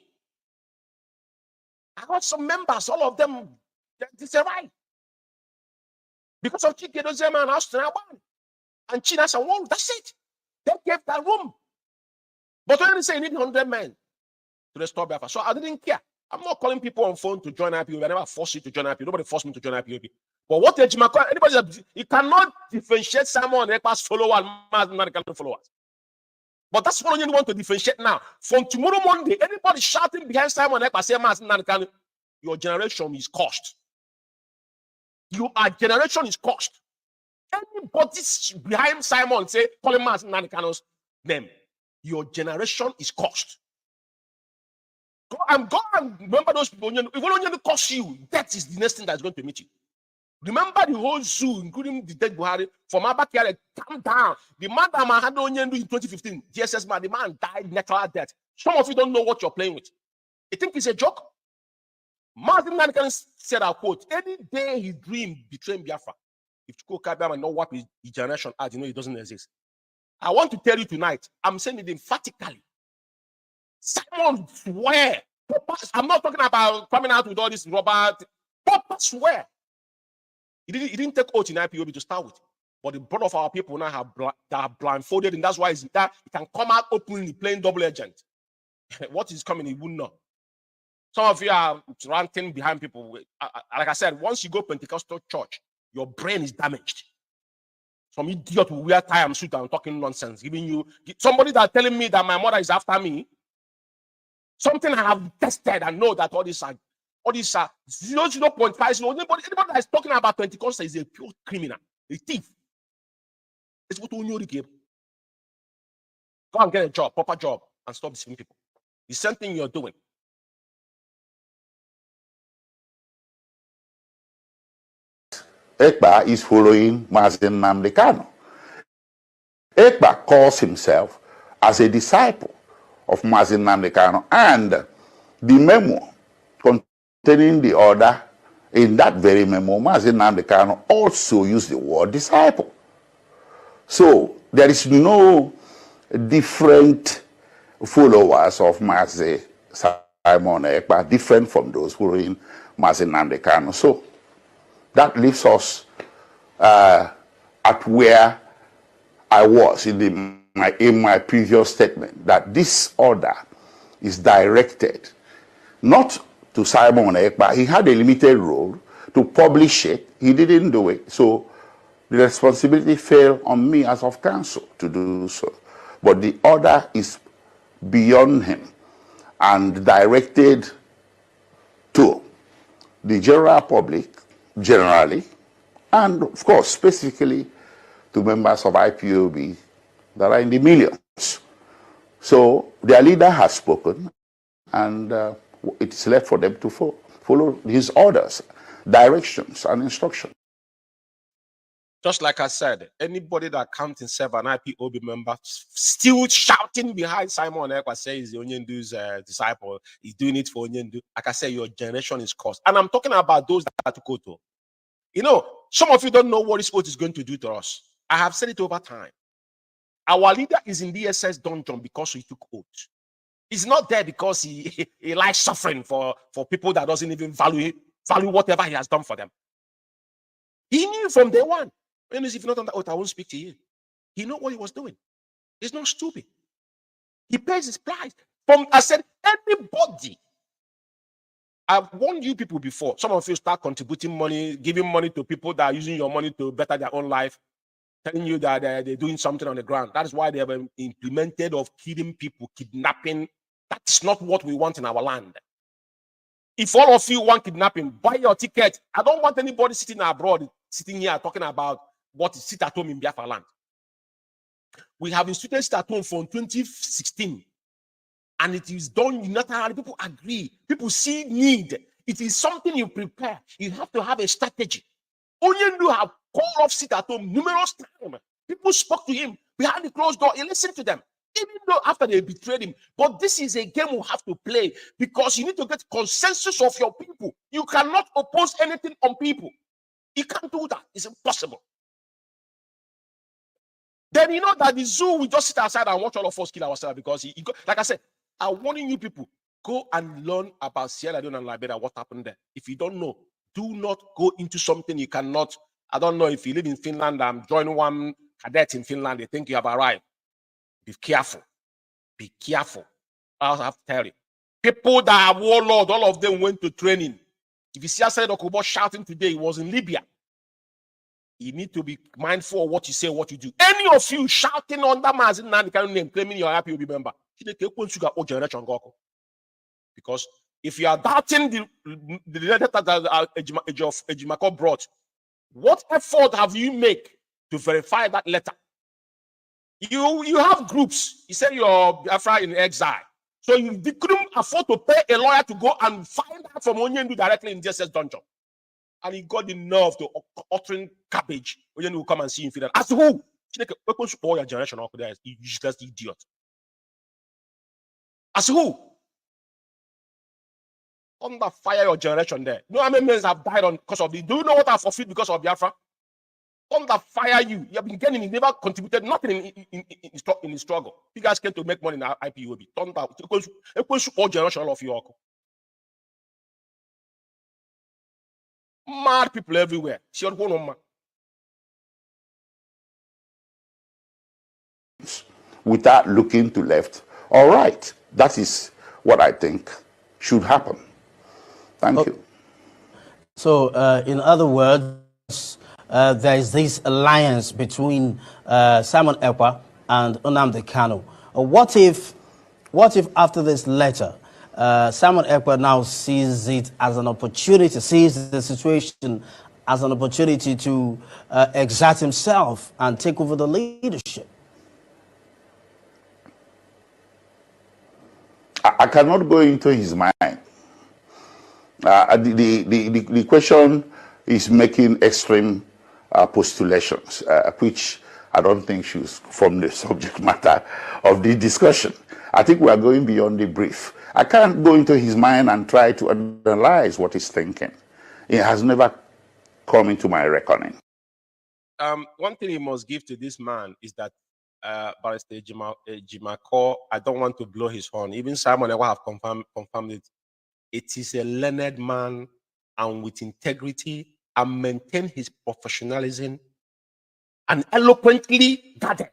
B: I got some members, all of them, this is right. Because of Chike Dozema and Austin Aban and Chinas and Wall, that's it. They gave that room. But when they say you need 100 men to restore Biafra, so I didn't care. I'm not calling people on phone to join IPOB. I never forced you to join IPOB. Nobody forced me to join IPOB. But what anybody, you cannot differentiate Simon Ekpa's followers and Mazi Nnamdi followers. But that's what you want to differentiate now. From tomorrow Monday, anybody shouting behind Simon Ekpa saying Mazi Nnamdi, your generation is cursed. Your generation is cursed. Anybody behind Simon say calling Mazi Nnamdi's name, your generation is cursed. Go and remember those people. If only curse you, that is the next thing that's going to meet you. Remember the whole zoo, including the dead Buhari, from Abakari, calm down. The man that man had Onyendu in 2015, DSS man, the man died natural death. Some of you don't know what you're playing with. You think it's a joke? Mazi Nnamdi said, I quote, any day he dreamed betraying Biafra, if Chukwu Kabiyama and not wipe his generation out, he doesn't exist. I want to tell you tonight, I'm saying it emphatically. Simon swear. I'm not talking about coming out with all this Robert. Papa swear. He didn't take oath in IPOB to start with. But the blood of our people now have blindfolded, and that's why he can come out openly playing double agent. What is coming, he wouldn't know. Some of you are ranting behind people. Like I said, once you go Pentecostal church, your brain is damaged. Some idiot will wear tie and suit and talking nonsense, giving you somebody that telling me that my mother is after me. Something I have tested and know that all these are 0.5. Anybody that is talking about Pentecostal is a pure criminal, a thief. It's what we give. Go and get a job, proper job, and stop deceiving people. The same thing you're doing.
I: Ekpa is following Mazi Nnamdi. Ekpa calls himself as a disciple of Mazi Nnamdi, and the memo containing the order, in that very memo, Mazi Nnamdi also used the word disciple. So there is no different followers of Mazi Simon Ekpa, different from those following Mazi Nnamdi. So that leaves us at where I was in my previous statement, that this order is directed not to Simon Ekpa. He had a limited role to publish it. He didn't do it. So the responsibility fell on me as of counsel to do so. But the order is beyond him and directed to the general public generally, and of course specifically to members of IPOB that are in the millions. So their leader has spoken, and it is left for them to follow his orders, directions, and instructions.
B: Just like I said, anybody that counts himself an IPOB member still shouting behind Simon Ekpa saying he's Onyendu's disciple, he's doing it for Onyendu. Like I said, your generation is cursed. And I'm talking about those that took oath. Some of you don't know what this oath is going to do to us. I have said it over time. Our leader is in the SS dungeon because he took oath. He's not there because he likes suffering for people that doesn't even value whatever he has done for them. He knew from day one. If you're not on the oath, I won't speak to you. He knew what he was doing. He's not stupid. He pays his price. I said, anybody I've warned you people before. Some of you start contributing money, giving money to people that are using your money to better their own life, telling you that they're doing something on the ground. That is why they have implemented of killing people, kidnapping. That's not what we want in our land. If all of you want kidnapping, buy your ticket. I don't want anybody sitting abroad, sitting here talking about what is sit at home in Biafra land. We have instituted sit at home from 2016. And it is done unilaterally. People agree. People see need. It is something you prepare. You have to have a strategy. Onyendu have called off sit at home numerous times. People spoke to him behind the closed door. He listened to them, even though after they betrayed him. But this is a game we have to play because you need to get consensus of your people. You cannot oppose anything on people. You can't do that. It's impossible. Then you know that the zoo will just sit outside and watch all of us kill ourselves because like I said, I'm warning you people, go and learn about Sierra Leone and Liberia, what happened there. If you don't know, do not go into something you cannot. I don't know if you live in Finland, I'm joining one cadet in Finland, they think you have arrived. Be careful. Be careful. I have to tell you. People that are warlords, all of them went to training. If you see Asad Okubo shouting today, he was in Libya. You need to be mindful of what you say, what you do. Any of you shouting under Mazi Nnamdi name, claiming you're a IPOB member, because if you are doubting the letter that Ejimako brought, what effort have you made to verify that letter? You have groups. You said you're Biafra in exile. So you couldn't afford to pay a lawyer to go and find out from Onyendu directly in DSS dungeon. And he got the nerve to uttering cabbage. Onyendu will come and see him. As to who? Your generation, you useless idiot. As who? Under fire your generation there. You know how many men have died on because of it? Do you know what I forfeit because of Biafra? Under fire you. You have been getting, you never contributed nothing in the struggle. You guys came to make money in the IPOB. Thunder. All generation, all of you. Mad people everywhere.
I: Without looking to left or right. That is what I think should happen. Thank you.
H: So, in other words, there is this alliance between Simon Ekpa and Nnamdi Kanu. What if after this letter, Simon Ekpa now sees it as an opportunity, sees the situation as an opportunity to exert himself and take over the leadership?
I: I cannot go into his mind. The question is making extreme postulations, which I don't think should form the subject matter of the discussion. I think we are going beyond the brief. I can't go into his mind and try to analyze what he's thinking. It has never come into my reckoning.
B: One thing you must give to this man is that Barrister Ejimako, I don't want to blow his horn. Even Simon Ekpa have confirmed it. It is a learned man and with integrity and maintain his professionalism and eloquently guarded.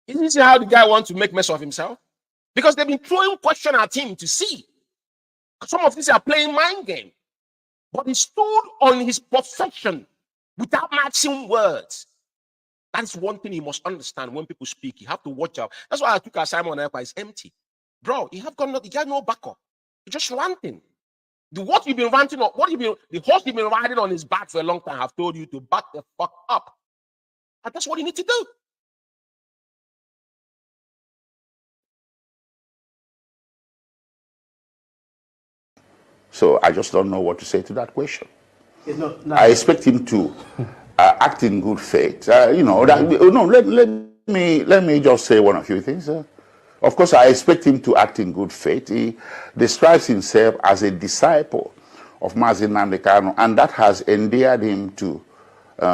B: Isn't this how the guy wants to make mess of himself? Because they've been throwing question at him to see. Some of these are playing mind game. But he stood on his profession without matching words. That is one thing you must understand when people speak. You have to watch out. That's why I took Simon Ekpa is empty. Bro, you got no backup. You're just ranting. What you've been ranting on, the horse you've been riding on his back for a long time, I've told you to back the fuck up. And that's what you need to do.
I: So I just don't know what to say to that question. I expect him to act in good faith. Let me just say one or few things. Of course, I expect him to act in good faith. He describes himself as a disciple of Mazi Nnamdi Kanu, and that has endeared him to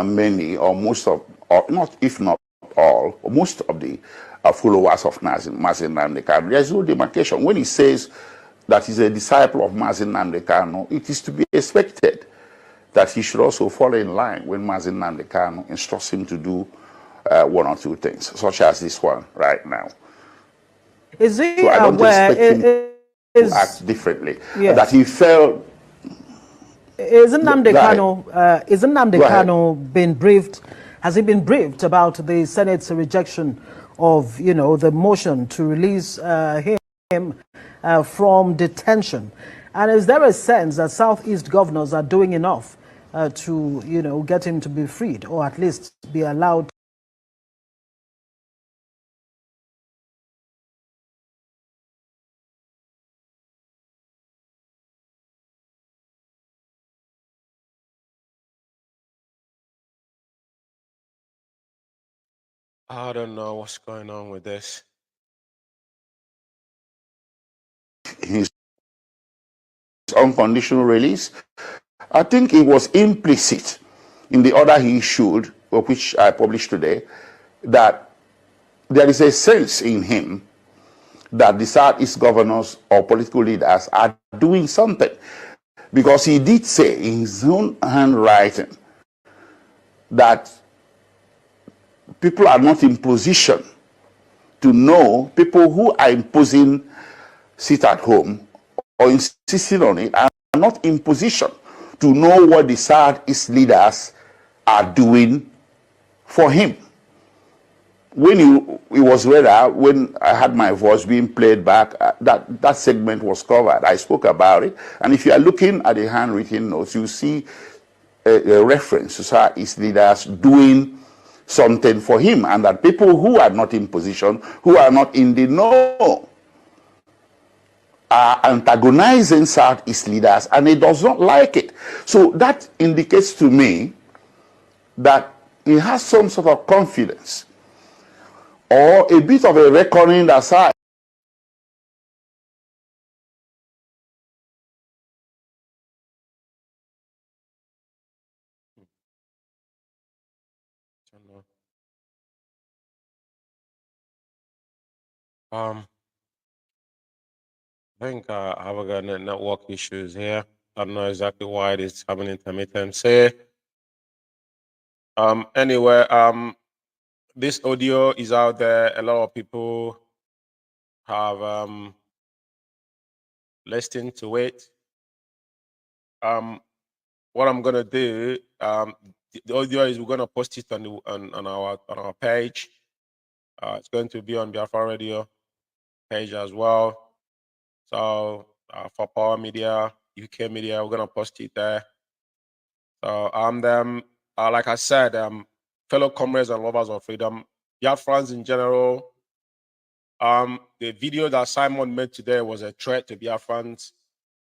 I: many, or most of, or not if not all, most of the followers of Mazi Nnamdi Kanu. There is no demarcation. When he says that he's a disciple of Mazi Nnamdi Kanu, it is to be expected that he should also follow in line when Mazi Nnamdi Kanu instructs him to do one or two things, such as this one right now.
J: Is he
I: so I don't
J: aware?
I: to act differently. That he felt.
J: Isn't Nnamdi Kanu been briefed? Has he been briefed about the Senate's rejection of, the motion to release him from detention? And is there a sense that Southeast governors are doing enough to, get him to be freed, or at least be allowed?
B: I don't know what's going on with this.
I: His unconditional release, I think it was implicit in the order he issued, which I published today, that there is a sense in him that the Southeast governors or political leaders are doing something. Because he did say in his own handwriting that people are not in position to know, people who are imposing sit at home or insisting on it are not in position to know what the Southeast leaders are doing for him. When it was read out, when I had my voice being played back, that segment was covered. I spoke about it. And if you are looking at the handwritten notes, you see a reference to Southeast leaders doing something for him, and that people who are not in position, who are not in the know, are antagonizing Southeast leaders, and he does not like it. So that indicates to me that he has some sort of confidence or a bit of a reckoning that side.
B: I think I have a network issues here. I don't know exactly why it is having intermittency. Anyway, this audio is out there. A lot of people have listened to it. What I'm gonna do, the audio is we're gonna post it on our page. It's going to be on Biafra Radio page as well. So for Power Media, UK Media, we're gonna post it there. So like I said, fellow comrades and lovers of freedom, Biafrans in general. The video that Simon made today was a threat to Biafrans.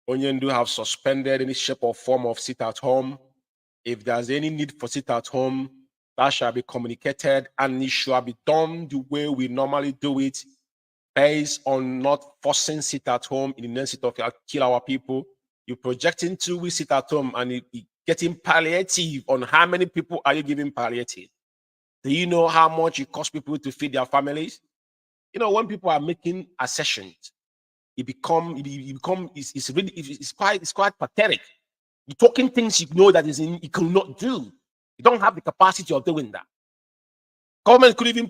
B: Onyendu have suspended any shape or form of sit at home. If there's any need for sit at home, that shall be communicated, and it shall be done the way we normally do it, based on not forcing sit at home in the name of kill our people. You're projecting 2 weeks sit at home and getting palliative. On how many people are you giving palliative? Do you know how much it costs people to feed their families? You know, when people are making assertions, it's quite pathetic. You're talking things you know that you cannot do. You don't have the capacity of doing that. Government could even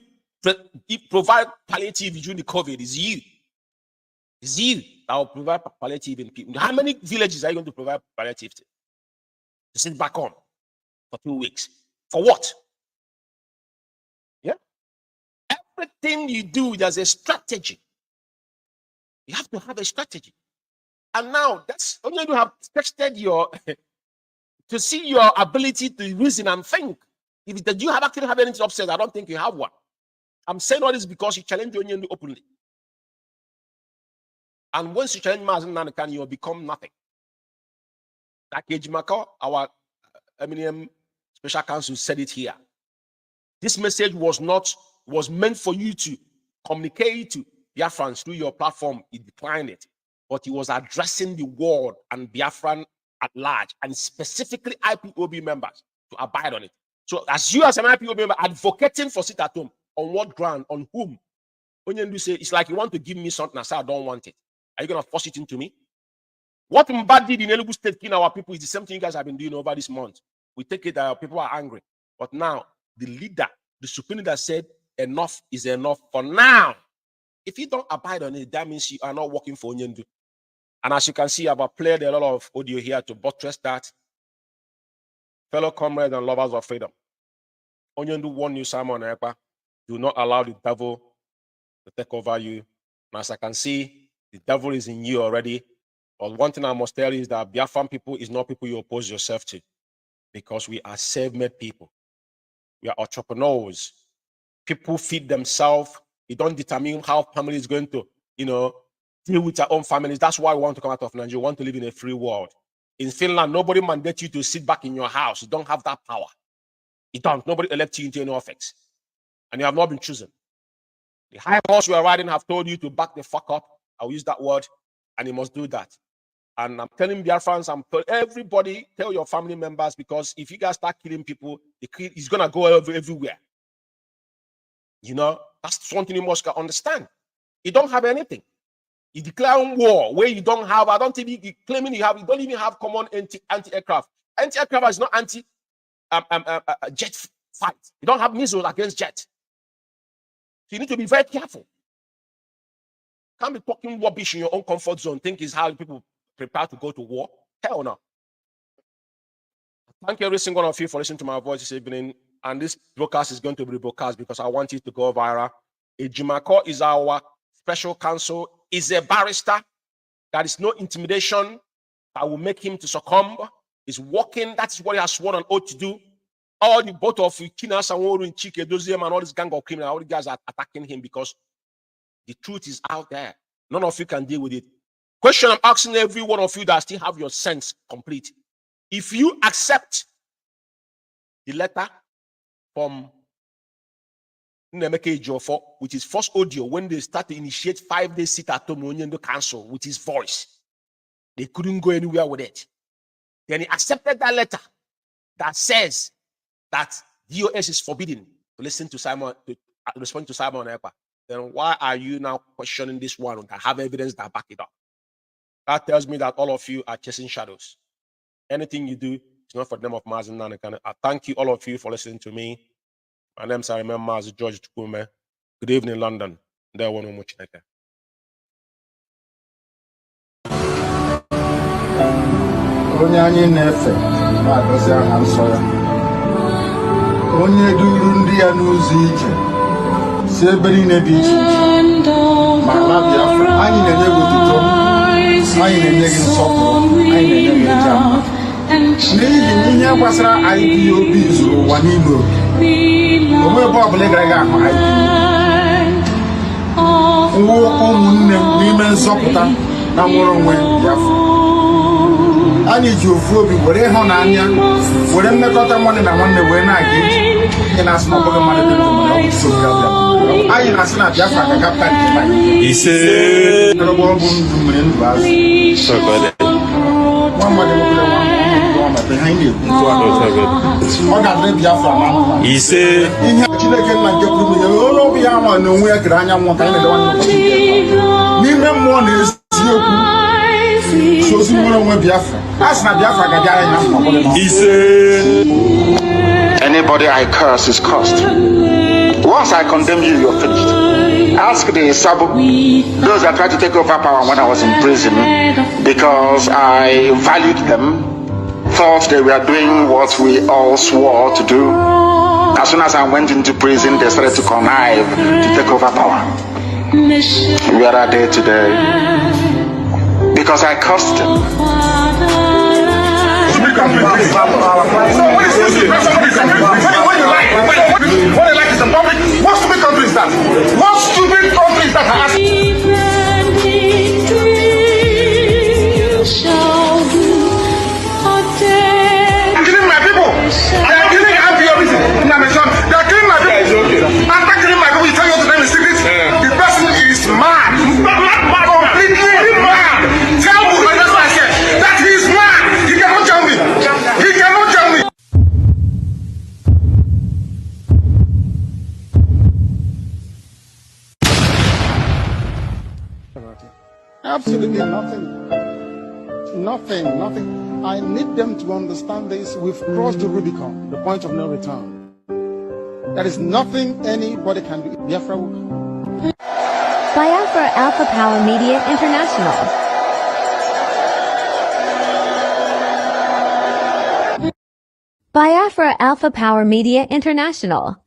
B: provide palliative during the COVID. It's you. It's you that will provide palliative in people. How many villages are you going to provide palliative to sit back on for 2 weeks? For what? Yeah. Everything you do, there's a strategy. You have to have a strategy. And now that's only you have tested your to see your ability to reason and think. If you actually have anything upset, I don't think you have one. I'm saying all this because you challenge Onyendu openly. And once you challenge Mazi Nnamdi, you will become nothing. Like Ejimaka, our Eminem special counsel, said it here. This message was meant for you to communicate to Biafrans through your platform. He declined it. But he was addressing the world and Biafran at large, and specifically IPOB members to abide on it. So as you as an IPOB member advocating for sit at home, on what ground, on whom? Onyendu say, it's like you want to give me something, I say I don't want it. Are you going to force it into me? What Umeh did in Enugu State, killing our people, is the same thing you guys have been doing over this month. We take it that our people are angry. But now, the leader, the supreme leader said, enough is enough for now. If you don't abide on it, that means you are not working for Onyendu. And as you can see, I've played a lot of audio here to buttress that. Fellow comrades and lovers of freedom, Onyendu warn you, Simon Ekpa, do not allow the devil to take over you. And as I can see, the devil is in you already. But one thing I must tell you is that Biafran people is not people you oppose yourself to, because we are self-made people. We are entrepreneurs. People feed themselves. You don't determine how family is going to, deal with their own families. That's why we want to come out of Nigeria. We want to live in a free world. In Finland, nobody mandates you to sit back in your house. You don't have that power. You don't. Nobody elects you into any office. And you have not been chosen. The high horse you are riding have told you to back the fuck up. I'll use that word. And you must do that. And I'm telling Biafrans, everybody, tell your family members, because if you guys start killing people, it's going to go everywhere. That's something you must understand. You don't have anything. You declare war where you don't have, I don't think you claiming you don't even have common anti-aircraft. Anti-aircraft is not jet fight. You don't have missiles against jet. So you need to be very careful. Can't be talking rubbish in your own comfort zone. Think is how people prepare to go to war. Hell no. Thank every single one of you for listening to my voice this evening. And this broadcast is going to be broadcast because I want it to go viral. Ejimako is our special counsel, is a barrister. There is no intimidation that will make him to succumb. He's working. That is what he has sworn an oath to do. All the both of Kina Sanworu and Chike Doziem and all this gang of criminals, all the guys are attacking him because the truth is out there. None of you can deal with it. Question I'm asking every one of you that still have your sense complete. If you accept the letter from Nnamdi Ejiofor with his first audio when they start to initiate 5-day sit-at-home Onyendo Council with his voice, they couldn't go anywhere with it. Then he accepted that letter that says that DOS is forbidden to listen to Simon, to respond to Simon Ekpa. Then why are you now questioning this one that have evidence that back it up? That tells me that all of you are chasing shadows. Anything you do is not for the name of Mazi Nnamdi. I thank you all of you for listening to me. My name is Mazi Umeh. Good evening, London. There one more Chineke.
A: Onye anyị na-efe na-agọzi aha nsọ ya. Onye duru ndị ya n'ụzọ ije si ebe niile dị iche iche ma ala Biafra. Anyị na-enye gị otuto, anyị na-enye gị nsọpụrụ, anyị na-enye gị njem. N'ihi ihe gbasara IPOB zuru ụwa niile oke. Onwe ebe ọbụla gara aga ahụ IPOB. Nwa ụmụnne m n'ime nzọpụta na nwere onwe Biafra. Anyị ji ofu obi were ịhụnanya were mmekọta nwanne na nwanne wee na-aga ije. Ihe na-asị na ọbụghị mmadụ dị ndụ mana ọ bụ nsogbu abịa. Anyị na-asị na Biafra ga-agapụta nke anyị. Ise. Ọrụ bụ ndụ mmiri ndụ azụ. Nwa mmadụ nwoke nwa behind you. Ọ ga-adị Biafra na ndụ. Ise. Ihe Chineke nna nke kwuru ya onye obi ya ama na onwe ya kere anya mmụọ ka anyị na-edewa n'ụbọchị n'ime mmụọ na eziokwu.
D: Anybody I curse is cursed. Once I condemn you, you're finished. Ask the Sabo, those that tried to take over power when I was in prison, because I valued them, thought they were doing what we all swore to do. As soon as I went into prison, they started to connive to take over power. Where are they today? Because I cursed him.
A: What you like is the public. What stupid country is that? What stupid country is that? I'm killing my people. I am killing IPOB. They are killing my people. After killing my people, you tell you to them in secret. The person is mad. Mad, completely mad. Tell me, that's what I said. That he is mad. He cannot tell me. He cannot tell me. Absolutely nothing. Nothing. I need them to understand this. We've crossed the Rubicon, the point of no return. There is nothing anybody can do. Biafra will come.
C: Biafra Alpha Power Media International. Biafra Alpha Power Media International.